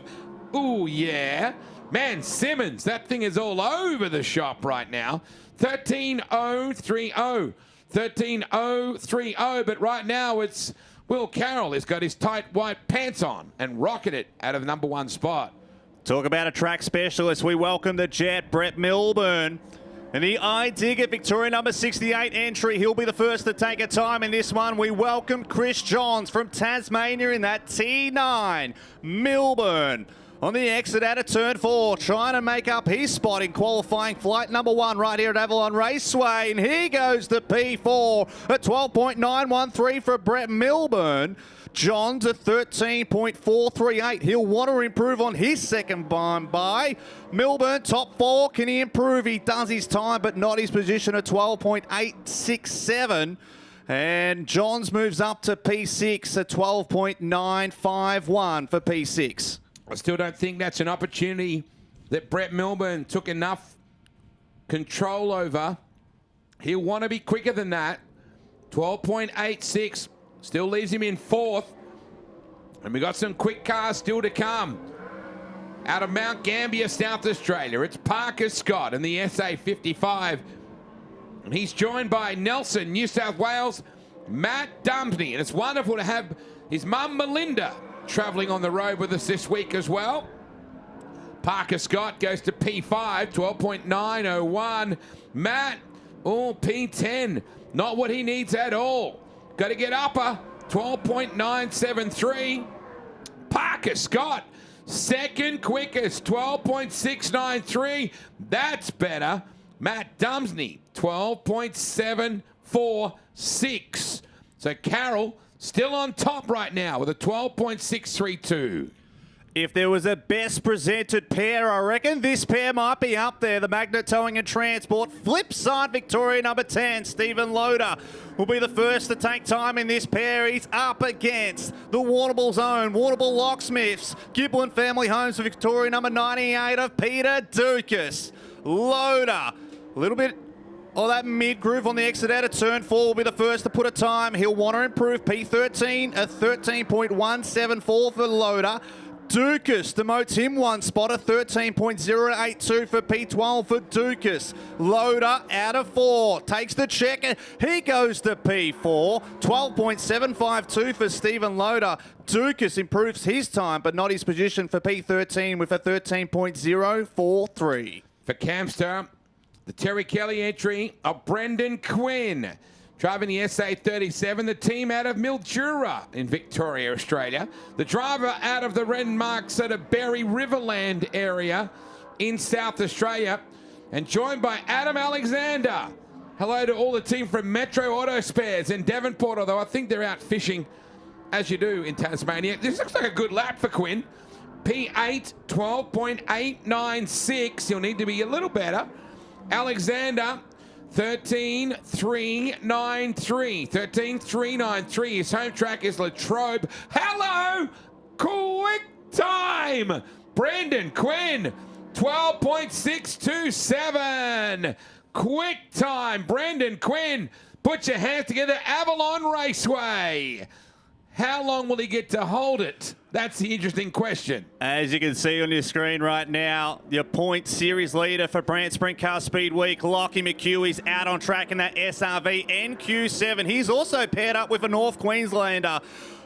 Ooh, yeah. Man, Simmons, that thing is all over the shop right now. 13.030. 13.030, but right now it's Will Carroll has got his tight white pants on and rocking it out of the number 1 spot. Talk about a track specialist. We welcome the Jet, Brett Milburn. And the I-Digger Victoria number 68 entry. He'll be the first to take a time in this one. We welcome Chris Johns from Tasmania in that T9. Milburn on the exit out of turn 4, trying to make up his spot in qualifying flight number 1 right here at Avalon Raceway. And he goes to P4 at 12.913 for Brett Milburn. Johns at 13.438. He'll want to improve on his second by. Milburn, top 4. Can he improve? He does his time, but not his position at 12.867. And Johns moves up to P6 at 12.951 for P6. I still don't think that's an opportunity that Brett Milburn took enough control over. He'll want to be quicker than that. 12.86. Still leaves him in 4th. And we got some quick cars still to come. Out of Mount Gambier, South Australia, it's Parker Scott in the SA55. And he's joined by Nelson, New South Wales, Matt Dumpney. And it's wonderful to have his mum, Melinda, travelling on the road with us this week as well. Parker Scott goes to P5, 12.901. Matt, P10. Not what he needs at all. Got to get upper, 12.973. Parker Scott, second quickest, 12.693. That's better. Matt Dumsney, 12.746. So Carroll still on top right now with a 12.632. If there was a best presented pair, I reckon this pair might be up there. The Magnet Towing and Transport. Flip side Victoria number 10, Stephen Loader, will be the first to take time in this pair. He's up against the Warrnambool's own Warrnambool Locksmiths. Giblin Family Homes for Victoria number 98 of Peter Dukas. Loader, a little bit of that mid-groove on the exit out of turn 4 will be the first to put a time. He'll want to improve P13, a 13.174 for Loader. Dukas demotes him one spot, a 13.082 for P12 for Dukas. Loader out of 4, takes the check. He goes to P4, 12.752 for Stephen Loader. Dukas improves his time, but not his position for P13 with a 13.043. For Camster, the Terry Kelly entry of Brendan Quinn, driving the SA37, the team out of Mildura in Victoria, Australia. The driver out of the Renmark sort of Berry Riverland area in South Australia. And joined by Adam Alexander. Hello to all the team from Metro Auto Spares in Devonport, although I think they're out fishing, as you do in Tasmania. This looks like a good lap for Quinn. P8, 12.896. You'll need to be a little better. Alexander, 13.393. 13.393. His home track is Latrobe. Hello! Quick time! Brendan Quinn, 12.627. Quick time, Brendan Quinn. Put your hands together. Avalon Raceway. How long will he get to hold it? That's the interesting question. As you can see on your screen right now, your point series leader for Brandt Sprintcar Speedweek, Lockie McHugh, is out on track in that SRV NQ7. He's also paired up with a North Queenslander.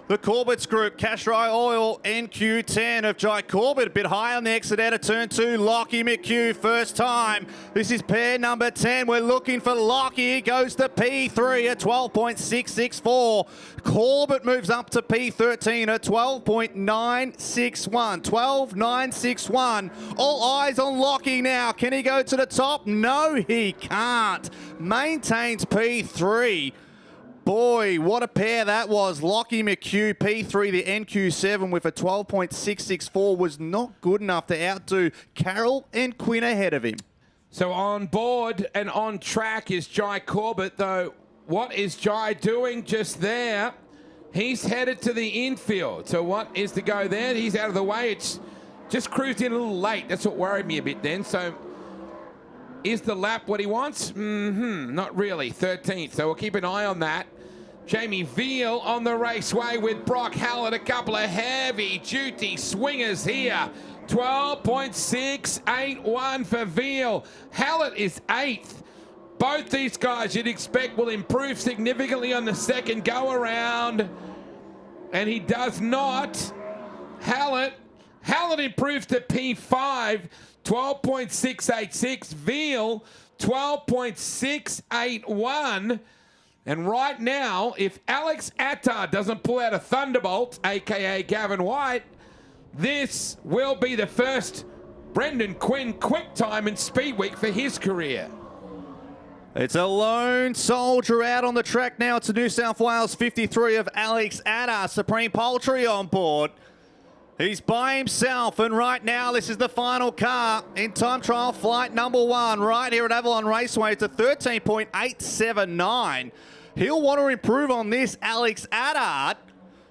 The Corbett's Group, Cashrai Oil, NQ10 of Jai Corbett, a bit high on the exit out of turn 2. Lockie McHugh, first time. This is pair number 10. We're looking for Lockie. He goes to P3 at 12.664. Corbett moves up to P13 at 12.961. 12.961. All eyes on Lockie now. Can he go to the top? No, he can't. Maintains P3. Boy, what a pair that was. Lockie McHugh, P3, the NQ7 with a 12.664 was not good enough to outdo Carroll and Quinn ahead of him. So on board and on track is Jai Corbett, though. What is Jai doing just there? He's headed to the infield. So what is the go there? He's out of the way. It's just cruised in a little late. That's what worried me a bit then. So is the lap what he wants? Not really. 13th. So we'll keep an eye on that. Jamie Veal on the raceway with Brock Hallett. A couple of heavy-duty swingers here. 12.681 for Veal. Hallett is 8th. Both these guys you'd expect will improve significantly on the second go-around. And he does not. Hallett improves to P5. 12.686. Veal, 12.681. And right now, if Alex Attar doesn't pull out a thunderbolt, a.k.a. Gavin White, this will be the first Brendan Quinn quick time in Speedweek for his career. It's a lone soldier out on the track now. It's a New South Wales 53 of Alex Attar. Supreme Poultry on board. He's by himself, and right now this is the final car in time trial flight number 1 right here at Avalon Raceway. It's a 13.879. He'll want to improve on this, Alex Attar.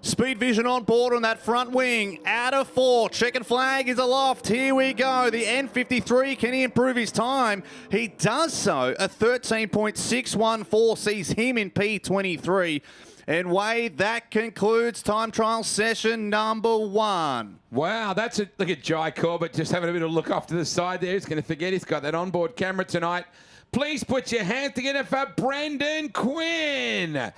Speed Vision on board on that front wing. Out of 4. Checkered flag is aloft. Here we go. The N53. Can he improve his time? He does so. A 13.614 sees him in P23. And Wade, that concludes time trial session number 1. Wow, that's it. Look at Jai Corbett just having a bit of a look off to the side there. He's going to forget he's got that onboard camera tonight. Please put your hands together for Brendan Quinn.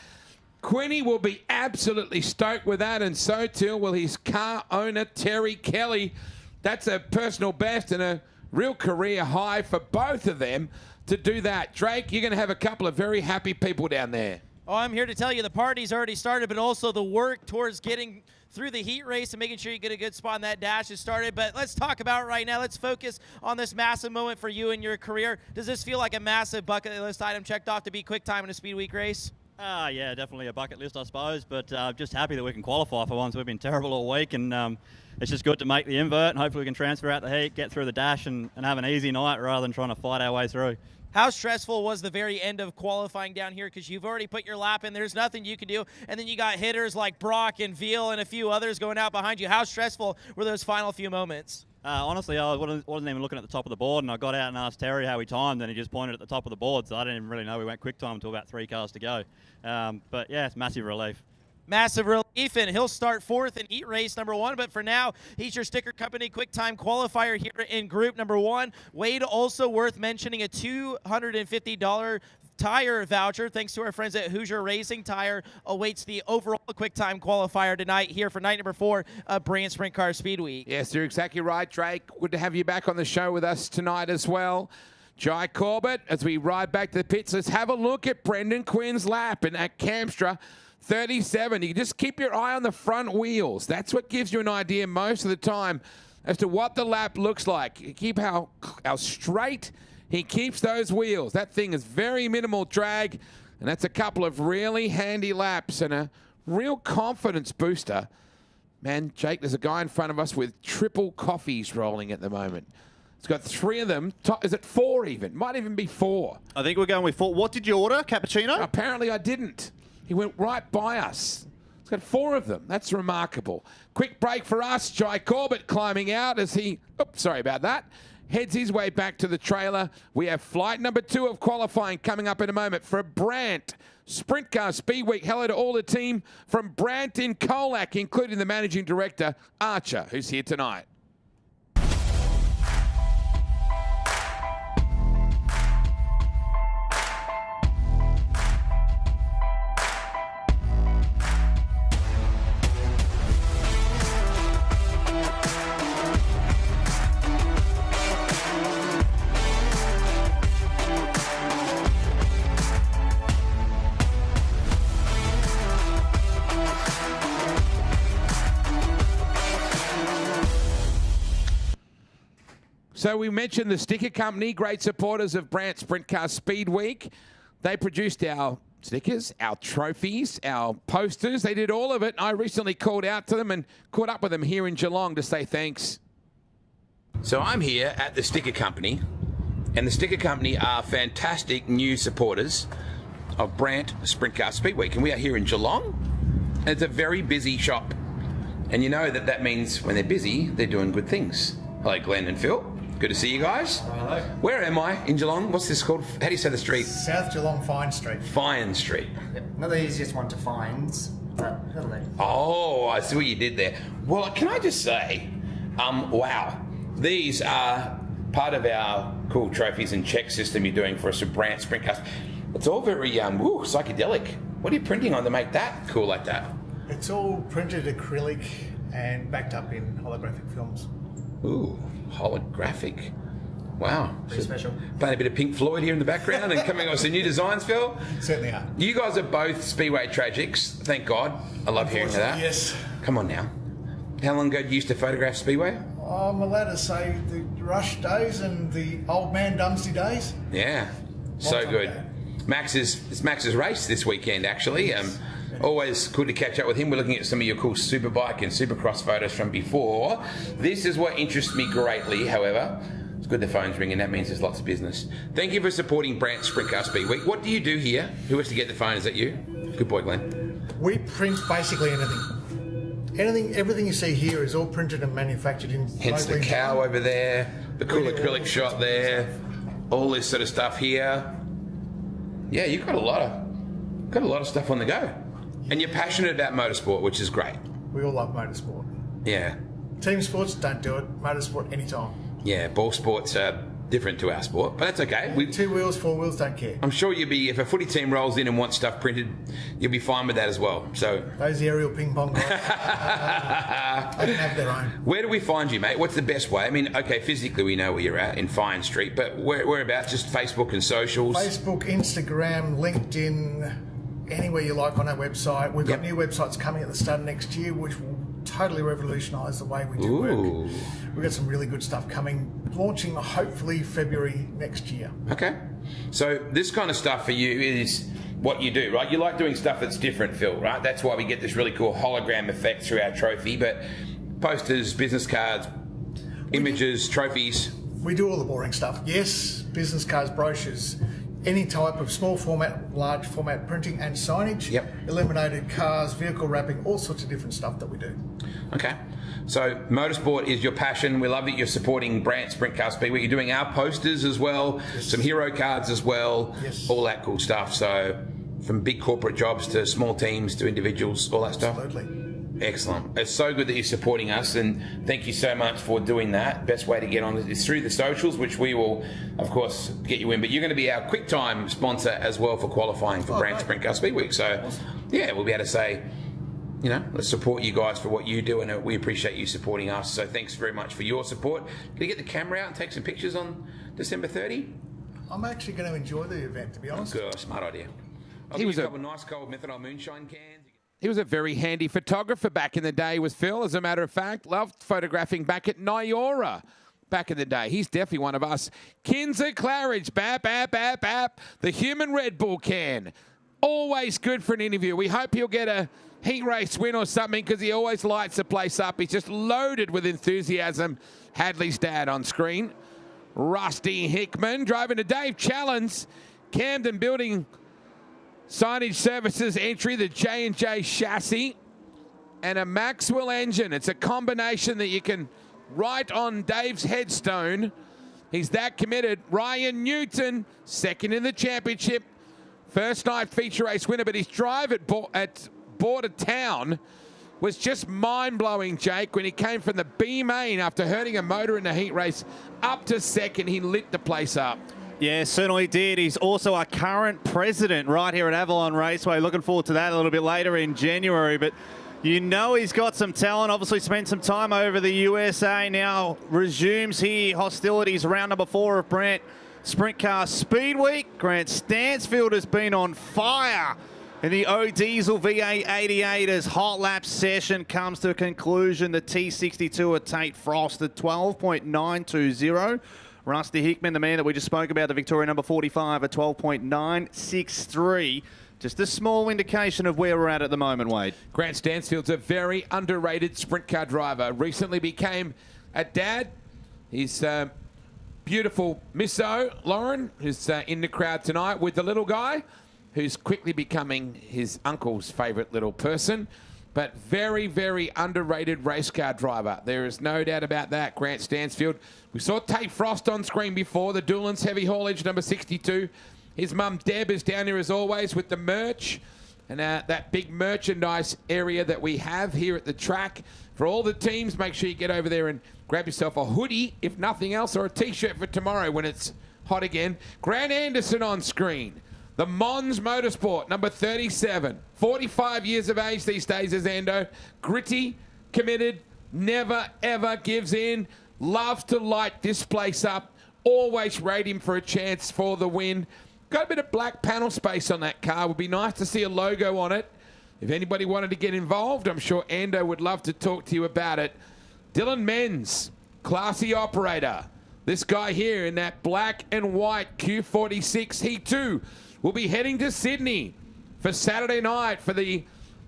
Quinny will be absolutely stoked with that, and so too will his car owner, Terry Kelly. That's a personal best and a real career high for both of them to do that. Drake, you're going to have a couple of very happy people down there. Oh, I'm here to tell you the party's already started, but also the work towards getting through the heat race and making sure you get a good spot on that dash is started. But let's talk about it right now. Let's focus on this massive moment for you in your career. Does this feel like a massive bucket list item checked off to be quick time in a speed week race? Yeah, definitely a bucket list, I suppose. But just happy that we can qualify for once. We've been terrible all week, and it's just good to make the invert, and hopefully we can transfer out the heat, get through the dash, and have an easy night rather than trying to fight our way through. How stressful was the very end of qualifying down here? Because you've already put your lap in. There's nothing you can do. And then you got hitters like Brock and Veal and a few others going out behind you. How stressful were those final few moments? Honestly, I wasn't even looking at the top of the board, and I got out and asked Terry how we timed, and he just pointed at the top of the board, so I didn't even really know we went quick time until about 3 cars to go. But yeah, it's massive relief. Massive relief, and he'll start 4th in heat race number 1. But for now, he's your sticker company quick time qualifier here in group number 1. Wade, also worth mentioning, a $250 tire voucher, thanks to our friends at Hoosier Racing Tire, awaits the overall quick time qualifier tonight here for night number 4 of Brandt Sprintcar Speedweek. Yes, you're exactly right, Drake. Good to have you back on the show with us tonight as well. Jai Corbett, as we ride back to the pits, let's have a look at Brendan Quinn's lap and at Camstra. 37. You just keep your eye on the front wheels. That's what gives you an idea most of the time as to what the lap looks like. You keep how straight he keeps those wheels. That thing is very minimal drag, and that's a couple of really handy laps and a real confidence booster. Man, Jake, there's a guy in front of us with triple coffees rolling at the moment. It's got 3 of them. Is it 4 even? Might even be 4. I think we're going with 4. What did you order? Cappuccino? Apparently I didn't. He went right by us. It's got 4 of them. That's remarkable. Quick break for us. Jai Corbett climbing out as he, sorry about that, heads his way back to the trailer. We have flight number 2 of qualifying coming up in a moment for Brandt Sprintcar Speedweek. Hello to all the team from Brandt in Colac, including the managing director, Archer, who's here tonight. So we mentioned the sticker company, great supporters of Brandt Sprintcar Speedweek. They produced our stickers, our trophies, our posters. They did all of it. I recently called out to them and caught up with them here in Geelong to say thanks. So I'm here at the sticker company, and the sticker company are fantastic new supporters of Brandt Sprintcar Speedweek. And we are here in Geelong, and it's a very busy shop. And you know that means when they're busy, they're doing good things. Hello, Glenn and Phil. Good to see you guys. Hello. Where am I in Geelong? What's this called? How do you say the street? South Geelong Fine Street. Fine Street. Yep. Not the easiest one to find, but hello. Oh, I see what you did there. Well, can I just say, wow, these are part of our cool trophies and check system you're doing for us at Brandt Sprintcar. It's all very psychedelic. What are you printing on to make that cool like that? It's all printed acrylic and backed up in holographic films. Ooh, holographic. Wow. Pretty special. Playing a bit of Pink Floyd here in the background and coming up with some new designs, Phil. Certainly are. You guys are both Speedway tragics, thank God. I love hearing that. Yes. Come on now. How long ago did you used to photograph Speedway? I'm allowed to say the Rush days and the Old Man Dumsey days. Yeah, so good. It's Max's race this weekend, actually. Yes. Always good to catch up with him. We're looking at some of your cool Superbike and Supercross photos from before. This is what interests me greatly, however. It's good the phone's ringing. That means there's lots of business. Thank you for supporting Brandt Sprintcar Speedweek. What do you do here? Who has to get the phone? Is that you? Good boy, Glenn. We print basically anything. Everything you see here is all printed and manufactured in. Hence the cow over there, the cool acrylic shot there, all this sort of stuff here. Yeah, you've got a lot of stuff on the go. And you're passionate about motorsport, which is great. We all love motorsport. Yeah. Team sports don't do it. Motorsport anytime. Yeah, ball sports are different to our sport, but that's okay. 2 wheels, 4 wheels, don't care. I'm sure if a footy team rolls in and wants stuff printed, you'll be fine with that as well. So those aerial ping pong guys, they can have their own. Where do we find you, mate? What's the best way? I mean, okay, physically we know where you're at in Fine Street, but whereabouts? Just Facebook and socials? Facebook, Instagram, LinkedIn, anywhere you like on our website. We've got new websites coming at the start of next year, which will totally revolutionise the way we do work. We've got some really good stuff coming, launching hopefully February next year. Okay. So this kind of stuff for you is what you do, right? You like doing stuff that's different, Phil, right? That's why we get this really cool hologram effect through our trophy. But posters, business cards, images, trophies. We do all the boring stuff. Yes, business cards, brochures, any type of small format, large format printing and signage. Yep. Illuminated cars, vehicle wrapping, all sorts of different stuff that we do. Okay. So motorsport is your passion. We love that you're supporting Brandt Sprintcar Speedweek. You're doing our posters as well, some hero cards as well, all that cool stuff. So from big corporate jobs to small teams to individuals, all that stuff. Absolutely. Excellent. It's so good that you're supporting us, and thank you so much for doing that. Best way to get on is through the socials, which we will, of course, get you in. But you're going to be our QuickTime sponsor as well for qualifying for Brandt Sprintcar Speedweek. So, yeah, we'll be able to say, you know, let's support you guys for what you do, and we appreciate you supporting us. So thanks very much for your support. Can you get the camera out and take some pictures on December 30? I'm actually going to enjoy the event, to be honest. Good, smart idea. I'll He He was was a couple of nice cold methanol moonshine cans. He was a very handy photographer back in the day, was Phil. As a matter of fact, loved photographing back at Nyora back in the day. He's definitely one of us. Kinzer Claridge, bap, bap, bap, bap. The human Red Bull can. Always good for an interview. We hope he'll get a heat race win or something because he always lights the place up. He's just loaded with enthusiasm. Hadley's dad on screen. Rusty Hickman driving to Dave Challenge. Camden building signage services entry, the J&J chassis, and a Maxwell engine. It's a combination that you can write on Dave's headstone. He's that committed. Ryan Newton, second in the championship. First night feature race winner, but his drive at Border Town was just mind-blowing, Jake, when he came from the B main after hurting a motor in the heat race up to second. He lit the place up. Yeah, certainly did. He's also our current president right here at Avalon Raceway. Looking forward to that a little bit later in January. But you know he's got some talent. Obviously spent some time over the USA. Now resumes here hostilities round number 4 of Brandt Sprintcar Speedweek. Grant Stansfield has been on fire in the O-Diesel V8 88 as hot lap session comes to a conclusion. The T62 at Tate Frost at 12.920. Rusty Hickman, the man that we just spoke about, the Victoria number 45 at 12.963. Just a small indication of where we're at the moment, Wade. Grant Stansfield's a very underrated sprint car driver. Recently became a dad. He's beautiful Misso, Lauren, who's in the crowd tonight with the little guy, who's quickly becoming his uncle's favourite little person. But very, very underrated race car driver. There is no doubt about that, Grant Stansfield. We saw Tate Frost on screen before, the Doolins Heavy Haulage, number 62. His mum, Deb, is down here as always with the merch and that big merchandise area that we have here at the track. For all the teams, make sure you get over there and grab yourself a hoodie, if nothing else, or a T-shirt for tomorrow when it's hot again. Grant Anderson on screen. The Mons Motorsport, number 37. 45 years of age these days as Ando. Gritty, committed, never, ever gives in. Loves to light this place up. Always rate him for a chance for the win. Got a bit of black panel space on that car. Would be nice to see a logo on it. If anybody wanted to get involved, I'm sure Ando would love to talk to you about it. Dylan Menz, classy operator. This guy here in that black and white Q46, he too will be heading to Sydney for Saturday night for the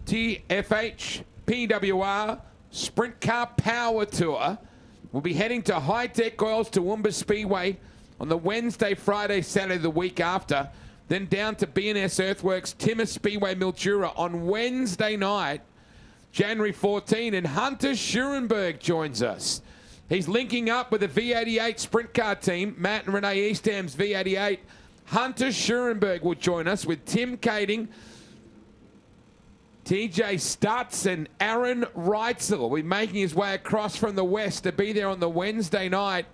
TFH PWR Sprint Car Power Tour. We'll be heading to High Tech Oils Toowoomba Speedway on the Wednesday, Friday, Saturday the week after. Then down to B&S Earthworks Timmer Speedway Mildura on Wednesday night, January 14. And Hunter Schurenberg joins us. He's linking up with the V88 Sprint Car team, Matt and Renee Eastham's V88. Hunter Schurenberg will join us with Tim Kading, TJ Stutz, and Aaron Reitzel. Will be making his way across from the west to be there on the Wednesday night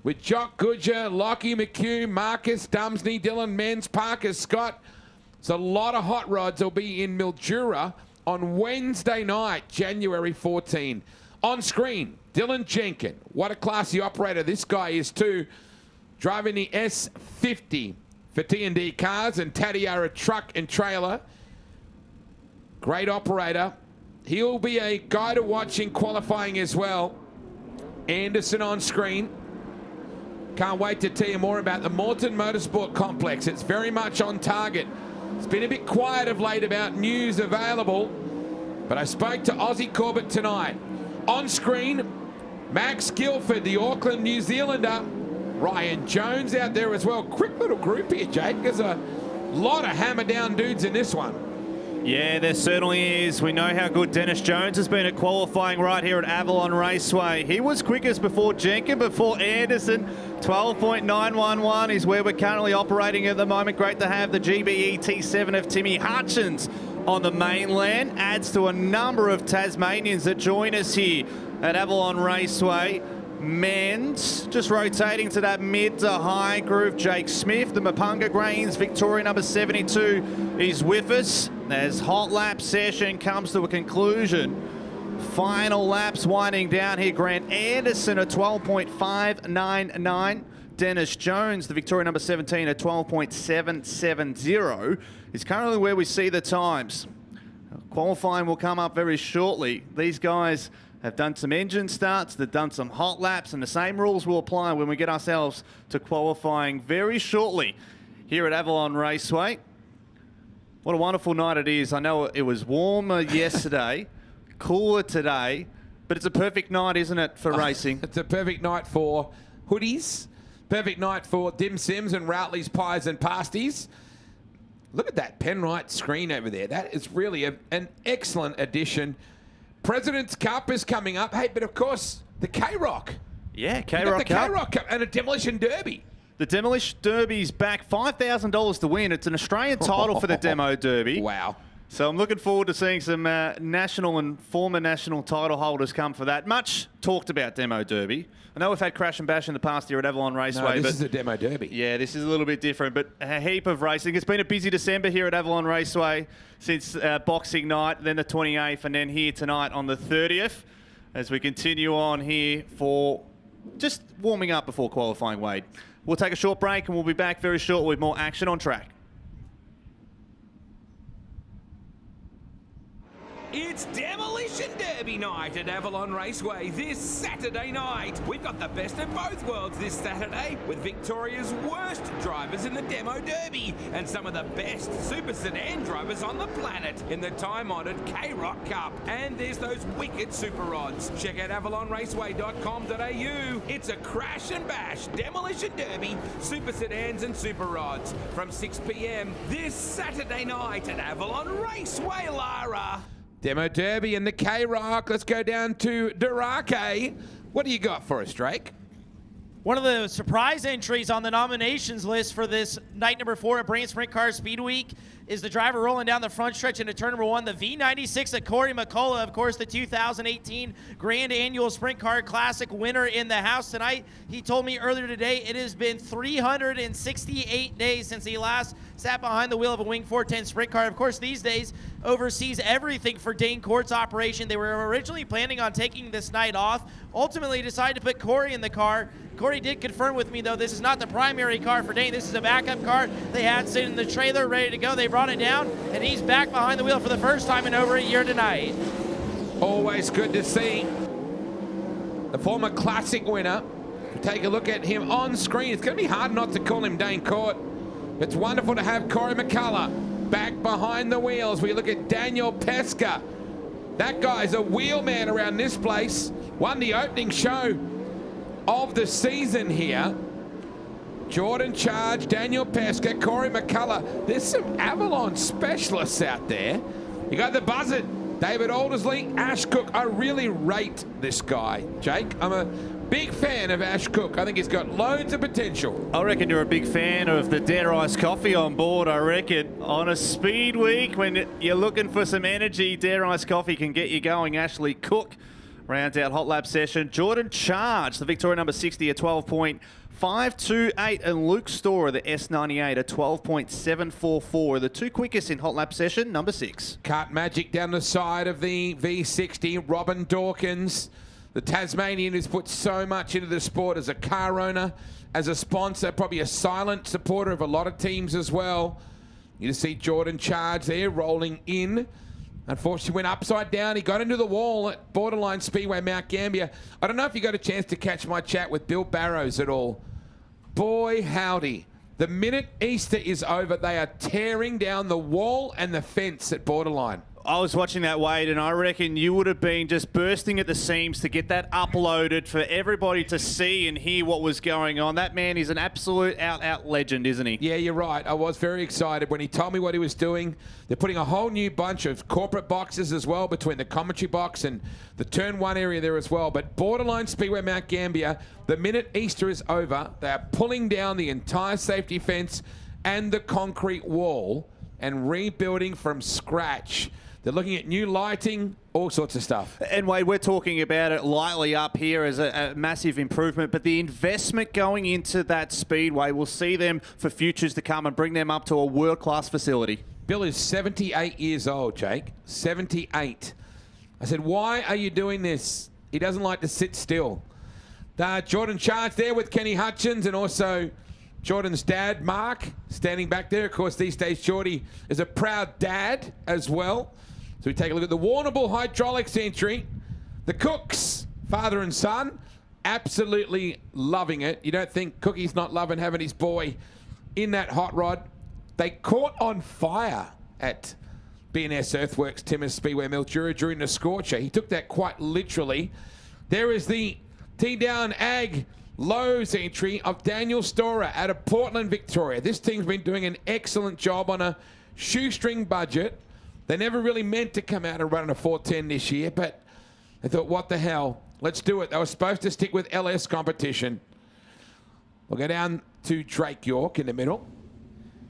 with Jock Goodger, Lockie McHugh, Marcus Dumsney, Dylan Menz, Parker Scott. It's a lot of hot rods will be in Mildura on Wednesday night, January 14. On screen, Dylan Jenkin. What a classy operator this guy is too. Driving the S50 for T&D Cars and Tatiara Truck and Trailer. Great operator. He'll be a guy to watch in qualifying as well. Anderson on screen. Can't wait to tell you more about the Moreton Motorsport Complex. It's very much on target. It's been a bit quiet of late about news available, but I spoke to Aussie Corbett tonight. On screen, Max Guilford, the Auckland New Zealander. Ryan Jones out there as well. Quick little group here, Jake. There's a lot of hammer-down dudes in this one. Yeah, there certainly is. We know how good Dennis Jones has been at qualifying right here at Avalon Raceway. He was quickest before Jenkins, before Anderson. 12.911 is where we're currently operating at the moment. Great to have the GBE T7 of Timmy Hutchins on the mainland. Adds to a number of Tasmanians that join us here at Avalon Raceway. Men's just rotating to that mid to high groove. Jake Smith, the Mapunga Greens, Victoria number 72 is with us as hot lap session comes to a conclusion. Final laps winding down here. Grant Anderson at 12.599. Dennis Jones, the Victoria number 17 at 12.770 is currently where we see the times. Qualifying will come up very shortly. These guys have done some engine starts, they've done some hot laps, and the same rules will apply when we get ourselves to qualifying very shortly here at Avalon Raceway. What a wonderful night it is. I know it was warmer yesterday, cooler today, but it's a perfect night, isn't it, for racing? It's a perfect night for hoodies, perfect night for dim sims and Routley's Pies and Pasties. Look at that Penrite screen over there. That is really an excellent addition. President's Cup is coming up. Hey, but of course, the K-Rock. Yeah, K-Rock Cup. The K-Rock Cup and a Demolition Derby. The Demolition Derby's back, $5,000 to win. It's an Australian title for the Demo Derby. Wow. So I'm looking forward to seeing some national and former national title holders come for that. Much talked about Demo Derby. I know we've had Crash and Bash in the past here at Avalon Raceway. No, this is a Demo Derby. Yeah, this is a little bit different, but a heap of racing. It's been a busy December here at Avalon Raceway since Boxing Night, then the 28th, and then here tonight on the 30th as we continue on here for just warming up before qualifying, Wade. We'll take a short break and we'll be back very shortly with more action on track. It's Demolition Derby night at Avalon Raceway this Saturday night. We've got the best of both worlds this Saturday with Victoria's worst drivers in the Demo Derby and some of the best super sedan drivers on the planet in the time-honoured K-Rock Cup. And there's those wicked super rods. Check out avalonraceway.com.au. It's a crash and bash Demolition Derby, super sedans and super rods from 6 p.m. this Saturday night at Avalon Raceway, Lara. Demo Derby and the K-Rock. Let's go down to Durake. What do you got for us, Drake? One of the surprise entries on the nominations list for this night number 4 at Brandt Sprintcar Speedweek is the driver rolling down the front stretch into turn number 1, the V96 of Corey McCullough, of course, the 2018 Grand Annual Sprint Car Classic winner in the house tonight. He told me earlier today it has been 368 days since he last sat behind the wheel of a Wing 410 sprint car. Of course, these days oversees everything for Dane Court's operation. They were originally planning on taking this night off, ultimately decided to put Corey in the car. Corey did confirm with me, though, this is not the primary car for Dane. This is a backup car they had sitting in the trailer ready to go. They brought it down, and he's back behind the wheel for the first time in over a year tonight. Always good to see the former Classic winner. Take a look at him on screen. It's going to be hard not to call him Dane Court. It's wonderful to have Corey McCullough back behind the wheels. We look at Daniel Pesca. That guy's a wheelman around this place. Won the opening show of the season here. Jordan Charge, Daniel Pesca, Corey McCullough. There's some Avalon specialists out there. You got the Buzzard, David Aldersley, Ash Cook. I really rate this guy, Jake. I'm a big fan of Ash Cook. I think he's got loads of potential. I reckon you're a big fan of the Dare Ice Coffee on board. I reckon on a speed week when you're looking for some energy, Dare Ice Coffee can get you going. Ashley Cook rounds out hot lap session. Jordan Charge, the Victoria number 60 at 12.528, and Luke Storer, the S98 at 12.744. The two quickest in hot lap session, number 6. Kart Magic down the side of the V60. Robin Dawkins, the Tasmanian who's put so much into the sport as a car owner, as a sponsor, probably a silent supporter of a lot of teams as well. You see Jordan Charge there rolling in Unfortunately, went upside down. He got into the wall at Borderline Speedway, Mount Gambier. I don't know if you got a chance to catch my chat with Bill Barrows at all. Boy, howdy. The minute Easter is over, they are tearing down the wall and the fence at Borderline. I was watching that, Wade, and I reckon you would have been just bursting at the seams to get that uploaded for everybody to see and hear what was going on. That man is an absolute out legend, isn't he? Yeah, you're right. I was very excited when he told me what he was doing. They're putting a whole new bunch of corporate boxes as well between the commentary box and the turn 1 area there as well. But Borderline Speedway Mount Gambier, the minute Easter is over, they are pulling down the entire safety fence and the concrete wall and rebuilding from scratch. They're looking at new lighting, all sorts of stuff. And Wade, we're talking about it lightly up here as a massive improvement, but the investment going into that speedway will see them for futures to come and bring them up to a world-class facility. Bill is 78 years old, Jake. 78. I said, why are you doing this? He doesn't like to sit still. Jordan Charge there with Kenny Hutchins and also Jordan's dad, Mark, standing back there. Of course, these days, Jordy is a proud dad as well. So we take a look at the Warrnambool hydraulics entry. The Cooks, father and son, absolutely loving it. You don't think Cookie's not loving having his boy in that hot rod. They caught on fire at B&S Earthworks Timmins Speedway Mildura during the scorcher. He took that quite literally. There is the T-Down Ag Lowe's entry of Daniel Storer out of Portland, Victoria. This team's been doing an excellent job on a shoestring budget. They never really meant to come out and run a 410 this year, but they thought, what the hell? Let's do it. They were supposed to stick with LS competition. We'll go down to Drake York in the middle.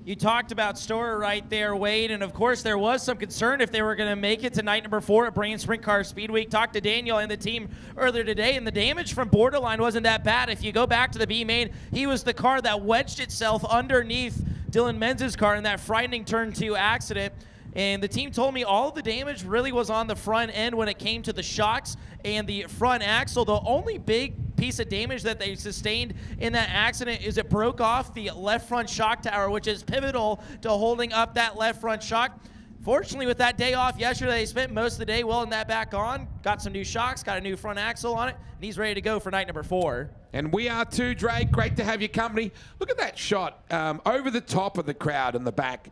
You talked about Storer right there, Wade, and of course there was some concern if they were going to make it to night number 4 at Brandt Sprintcar Speedweek. Talked to Daniel and the team earlier today, and the damage from Borderline wasn't that bad. If you go back to the B main, he was the car that wedged itself underneath Dylan Menz's car in that frightening turn 2 accident. And the team told me all of the damage really was on the front end when it came to the shocks and the front axle. The only big piece of damage that they sustained in that accident is it broke off the left front shock tower, which is pivotal to holding up that left front shock. Fortunately, with that day off yesterday, they spent most of the day welding that back on, got some new shocks, got a new front axle on it, and he's ready to go for night number 4. And we are too, Drake. Great to have your company. Look at that shot over the top of the crowd in the back.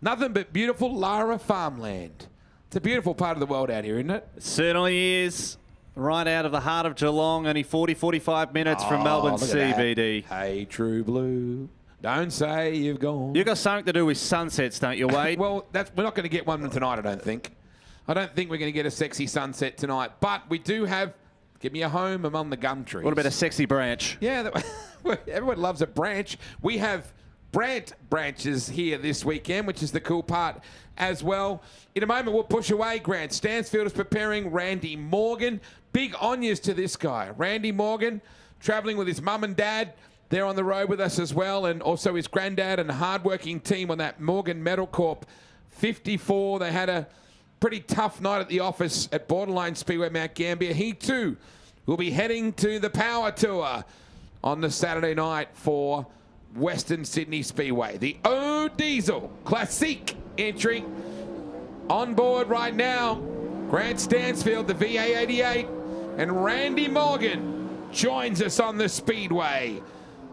Nothing but beautiful Lara farmland. It's a beautiful part of the world out here, isn't it? It certainly is. Right out of the heart of Geelong, only 45 minutes from Melbourne CBD. Hey, True Blue, don't say you've gone. You've got something to do with sunsets, don't you, Wade? Well, we're not going to get one tonight, I don't think. I don't think we're going to get a sexy sunset tonight. But we do have, give me a home among the gum trees. What about a sexy branch? Yeah, everyone loves a branch. We have Brandt branches here this weekend, which is the cool part as well. In a moment, we'll push away. Grant Stansfield is preparing. Randy Morgan. Big onions to this guy. Randy Morgan, traveling with his mum and dad. They're on the road with us as well, and also his granddad and hard-working team on that Morgan Metal Corp 54. They had a pretty tough night at the office at Borderline Speedway Mount Gambier. He, too, will be heading to the Power Tour on the Saturday night for Western Sydney Speedway. The O Diesel Classic entry on board right now. Grant Stansfield, the VA88, and Randy Morgan joins us on the Speedway.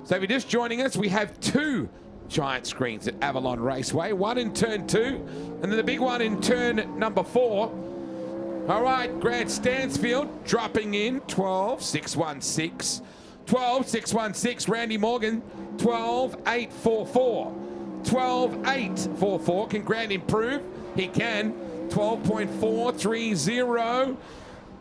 So if you're just joining us, we have 2 giant screens at Avalon Raceway, one in turn 2, and then the big one in turn number 4. All right, Grant Stansfield dropping in 12.616. 12.616, Randy Morgan, 12.844. 12.844. Can Grant improve? He can. 12.430.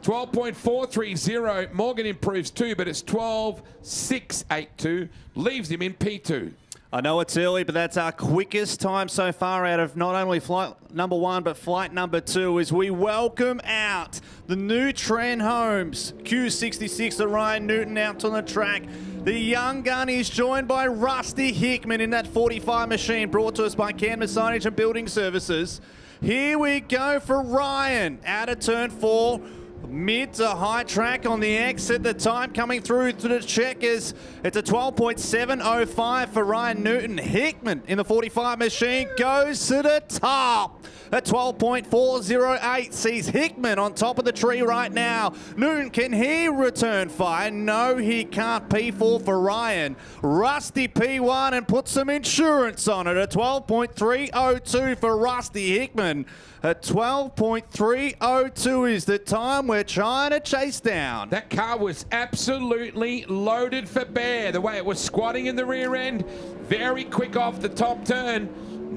12.430. Morgan improves too, but it's 12.682. Leaves him in P2. I know it's early, but that's our quickest time so far out of not only flight number 1, but flight number 2 as we welcome out the new Trent Holmes Q66, the Ryan Newton out on the track. The young gun is joined by Rusty Hickman in that 45 machine brought to us by Canvas Signage and Building Services. Here we go for Ryan out of turn 4. Mid to high track on the exit. The time coming through to the checkers. It's a 12.705 for Ryan Newton. Hickman in the 45 machine goes to the top. A 12.408 sees Hickman on top of the tree right now. Newton, can he return fire? No, he can't. P4 for Ryan. Rusty P1 and put some insurance on it. A 12.302 for Rusty Hickman. A 12.302 is the time we're trying to chase down. That car was absolutely loaded for bear. The way it was squatting in the rear end, very quick off the top turn.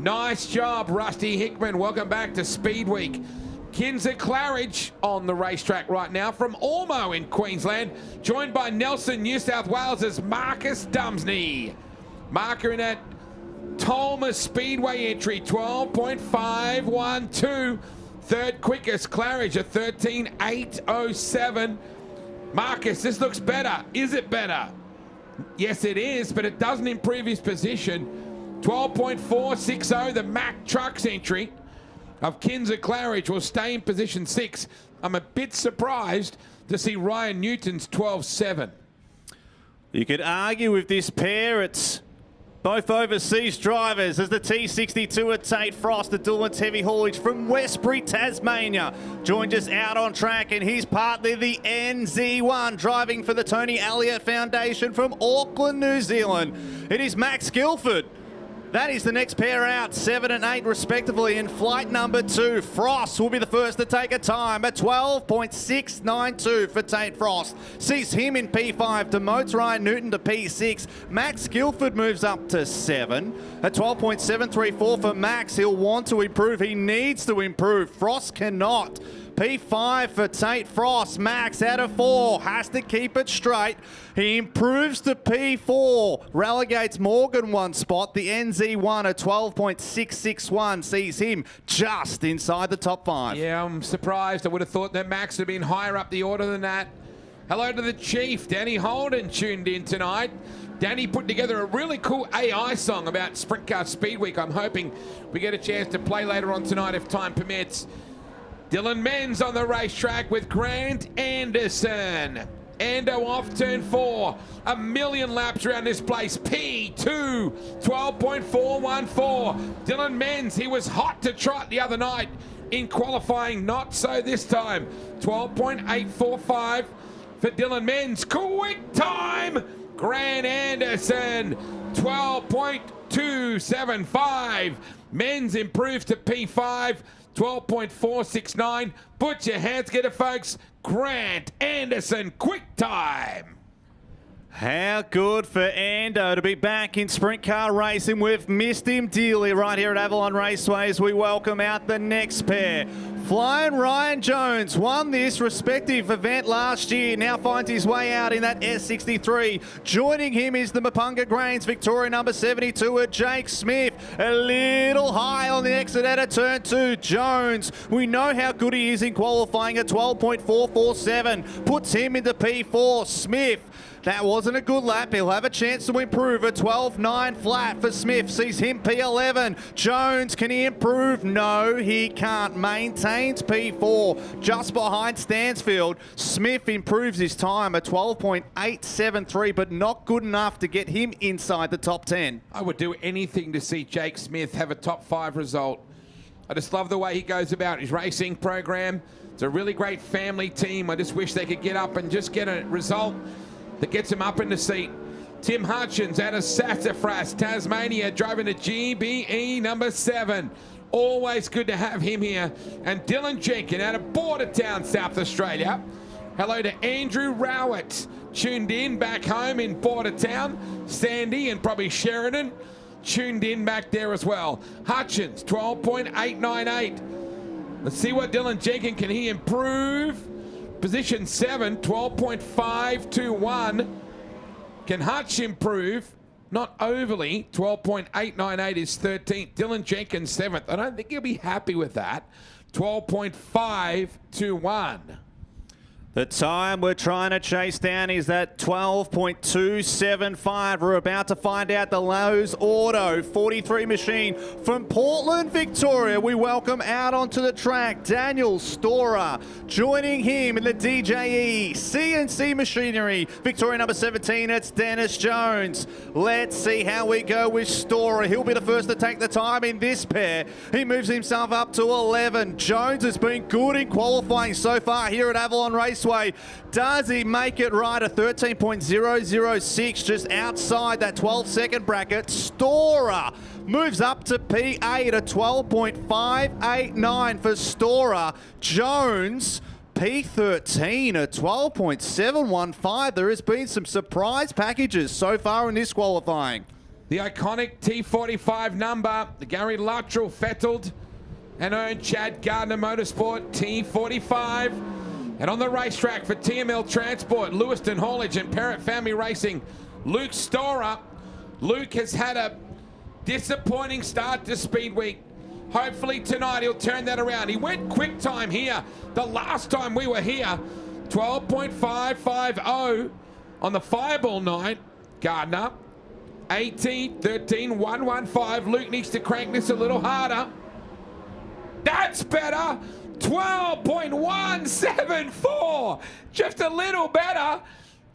Nice job, Rusty Hickman. Welcome back to Speedweek. Kinzer Claridge on the racetrack right now from Ormo in Queensland, joined by Nelson, New South Wales' Marcus Dumsney. Marker in that Tolma Speedway entry, 12.512. Third quickest, Claridge, a 13.807. Marcus, this looks better. Is it better? Yes, it is, but it doesn't improve his position. 12.460, the Mack Trucks entry of Kinzer Claridge will stay in position 6. I'm a bit surprised to see Ryan Newton's 12.7. You could argue with this pair, it's both overseas drivers as the T62 at Tate Frost, the Dillman's Heavy Haulage from Westbury, Tasmania, joined us out on track, and he's partly the NZ1 driving for the Tony Elliott Foundation from Auckland, New Zealand. It is Max Guilford. That is the next pair out, 7 and 8 respectively in flight number 2. Frost will be the first to take a time at 12.692 for Tate Frost. Sees him in P5, demotes Ryan Newton to P6. Max Guilford moves up to 7 at 12.734 for Max. He'll want to improve. He needs to improve. Frost cannot. P5 for Tate Frost. Max out of 4. Has to keep it straight. He improves to P4. Relegates Morgan 1 spot. The NZ1 at 12.661 sees him just inside the top 5. Yeah, I'm surprised. I would have thought that Max would have been higher up the order than that. Hello to the Chief. Danny Holden tuned in tonight. Danny put together a really cool AI song about Sprintcar Speedweek. I'm hoping we get a chance to play later on tonight if time permits. Dylan Menz on the racetrack with Grant Anderson. Ando off turn 4. 1,000,000 laps around this place. P2, 12.414. Dylan Menz, he was hot to trot the other night in qualifying. Not so this time. 12.845 for Dylan Menz. Quick time. Grant Anderson, 12.275. Menz improves to P5. 12.469. Put your hands together, folks. Grant Anderson, quick time. How good for Ando to be back in sprint car racing. We've missed him dearly right here at Avalon Raceway as we welcome out the next pair. Flying Ryan Jones won this respective event last year, now finds his way out in that S63. Joining him is the Mapunga Grains Victoria number 72 at Jake Smith. A little high on the exit out of turn 2. Jones, we know how good he is in qualifying at 12.447. Puts him into P4. Smith, that wasn't a good lap. He'll have a chance to improve. A 12.9 flat for Smith. Sees him P11. Jones, can he improve? No, he can't. Maintains P4 just behind Stansfield. Smith improves his time at 12.873, but not good enough to get him inside the top 10. I would do anything to see Jake Smith have a top 5 result. I just love the way he goes about his racing program. It's a really great family team. I just wish they could get up and just get a result that gets him up in the seat. Tim Hutchins out of Sassafras, Tasmania, driving the GBE number 7. Always good to have him here. And Dylan Jenkins out of Bordertown, South Australia. Hello to Andrew Rowett, tuned in back home in Bordertown. Sandy and probably Sheridan, tuned in back there as well. Hutchins, 12.898. Let's see what Dylan Jenkins, can he improve? Position 7, 12.521. Can Hutch improve? Not overly. 12.898 is 13th. Dylan Jenkins 7th. I don't think he'll be happy with that. 12.521. The time we're trying to chase down is that 12.275. We're about to find out the Lowe's Auto 43 machine from Portland, Victoria. We welcome out onto the track Daniel Storer. Joining him in the DJE CNC Machinery, Victoria number 17, it's Dennis Jones. Let's see how we go with Storer. He'll be the first to take the time in this pair. He moves himself up to 11. Jones has been good in qualifying so far here at Avalon Raceway. Does he make it right? A 13.006 just outside that 12-second bracket. Storer moves up to P8, a 12.589 for Storer. Jones, P13, a 12.715. There has been some surprise packages so far in this qualifying. The iconic T45 number, the Gary Luttrell fettled and earned Chad Gardner Motorsport T45. And on the racetrack for TML Transport, Lewiston Haulage and Parrot Family Racing, Luke Storer. Luke has had a disappointing start to Speedweek. Hopefully tonight he'll turn that around. He went quick time here the last time we were here, 12.550 on the Fireball night. Gardner, 18, 13, 115. Luke needs to crank this a little harder. That's better. 12.174, just a little better.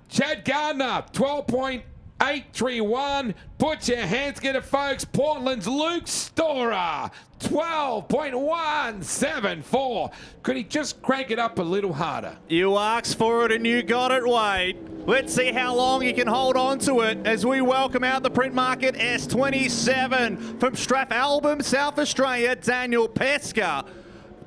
Chad Gardner, 12.831. Put your hands together, folks. Portland's Luke Storer, 12.174. Could he just crank it up a little harder? You asked for it and you got it, Wade. Let's see how long he can hold on to it as we welcome out the print market S27 from Strathalbyn, South Australia, Daniel Pesca.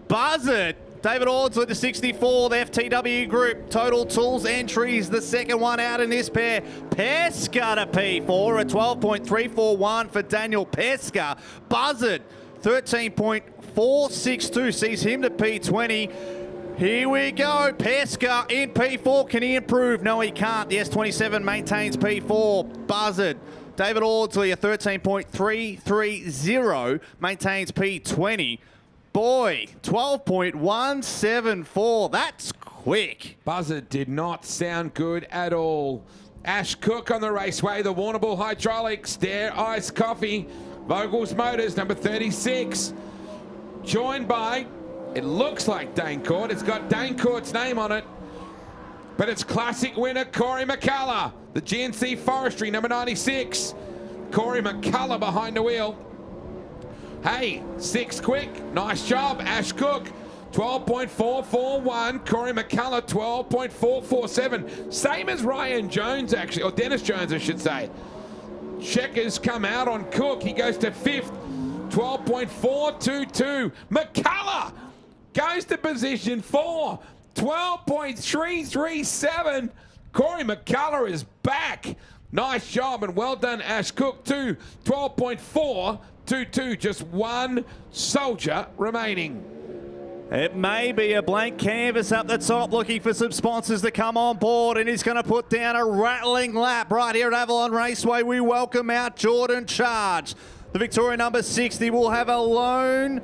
Buzzard. David Ords with the 64, the FTW group. Total Tools entries, the second one out in this pair. Pesca to P4, a 12.341 for Daniel Pesca. Buzzard, 13.462 sees him to P20. Here we go. Pesca in P4. Can he improve? No, he can't. The S27 maintains P4. Buzzard. David Audsley, a 13.330, maintains P20. Boy, 12.174. That's quick. Buzzard did not sound good at all. Ash Cook on the raceway, the Warrnambool Hydraulics, Dare Ice Coffee, Vogel's Motors, number 36. Joined by, it looks like Danecourt. It's got Danecourt's name on it, but it's classic winner Corey McCullough, the GNC Forestry, number 96. Corey McCullough behind the wheel. Hey, 6 quick. Nice job, Ash Cook. 12.441. Corey McCullough, 12.447. Same as Ryan Jones, actually, or Dennis Jones, I should say. Checkers come out on Cook. He goes to 5th. 12.422. McCullough goes to position 4. 12.337. Corey McCullough is back. Nice job and well done, Ash Cook, too. 12.422, just one soldier remaining. It may be a blank canvas up the top, looking for some sponsors to come on board, and he's going to put down a rattling lap right here at Avalon Raceway. We welcome out Jordan Charge. The Victoria number 60 will have a lone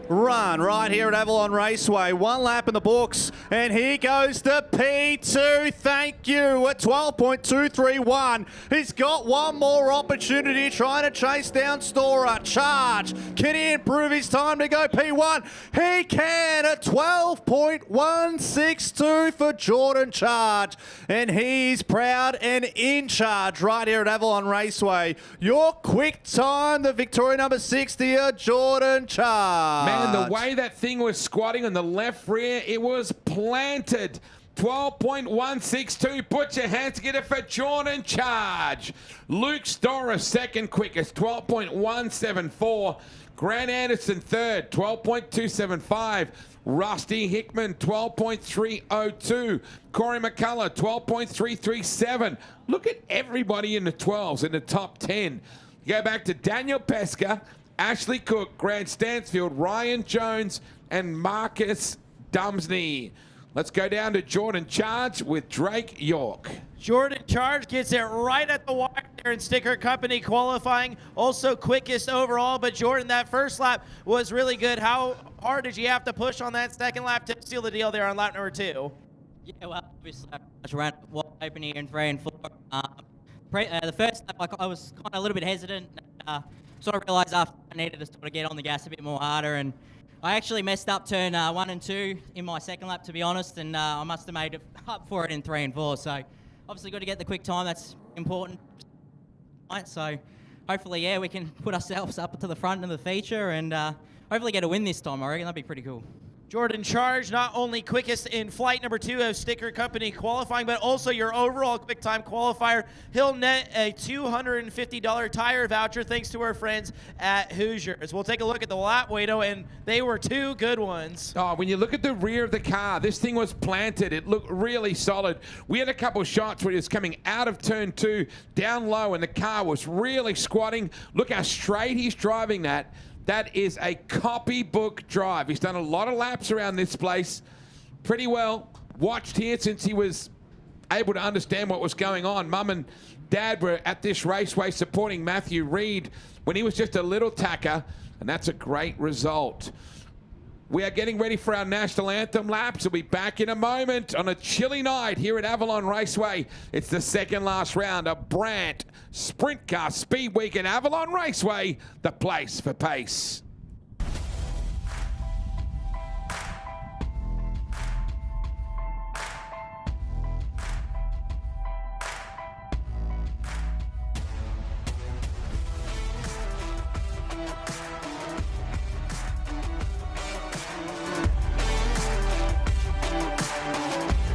run right here at Avalon Raceway. One lap in the books, and he goes to P2. Thank you at 12.231. He's got one more opportunity trying to chase down Storer. Charge. Can he improve his time to go P1? He can at 12.162 for Jordan Charge, and he's proud and in charge right here at Avalon Raceway. Your quick time, the Victoria number 60, Jordan Charge. Man, the way that thing was squatting on the left rear, it was planted. 12.162. Put your hands together for Jordan Charge. Luke Storer, second quickest, 12.174. Grant Anderson, third, 12.275. Rusty Hickman, 12.302. Corey McCullough, 12.337. Look at everybody in the 12s in the top 10. You go back to Daniel Pesca, Ashley Cook, Grant Stansfield, Ryan Jones, and Marcus Dumsney. Let's go down to Jordan Charge with Drake York. Jordan Charge gets it right at the wire there in Sticker Company qualifying. Also quickest overall, but Jordan, that first lap was really good. How hard did you have to push on that second lap to seal the deal there on lap number 2? Yeah, well, obviously I ran wide open here in 3 and 4. The first lap, I was kind of a little bit hesitant. Sort of realised after I needed to sort of get on the gas a bit more harder, and I actually messed up turn 1 and 2 in my second lap, to be honest, and I must have made it up for it in 3 and 4. So obviously got to get the quick time. That's important. Right, so hopefully, yeah, we can put ourselves up to the front of the feature and hopefully get a win this time. I reckon that'd be pretty cool. Jordan Charge, not only quickest in flight number 2 of Sticker Company qualifying, but also your overall quick time qualifier. He'll net a $250 tire voucher thanks to our friends at Hoosiers. We'll take a look at the lap, Wado, and they were 2 good ones. Oh, when you look at the rear of the car, this thing was planted. It looked really solid. We had a couple of shots where he was coming out of turn 2, down low, and the car was really squatting. Look how straight he's driving that. That is a copybook drive. He's done a lot of laps around this place pretty well. Watched here since he was able to understand what was going on. Mum and Dad were at this raceway supporting Matthew Reed when he was just a little tacker, and that's a great result. We are getting ready for our national anthem laps. We'll be back in a moment on a chilly night here at Avalon Raceway. It's the second last round of Brandt Sprintcar Speedweek at Avalon Raceway, the place for pace.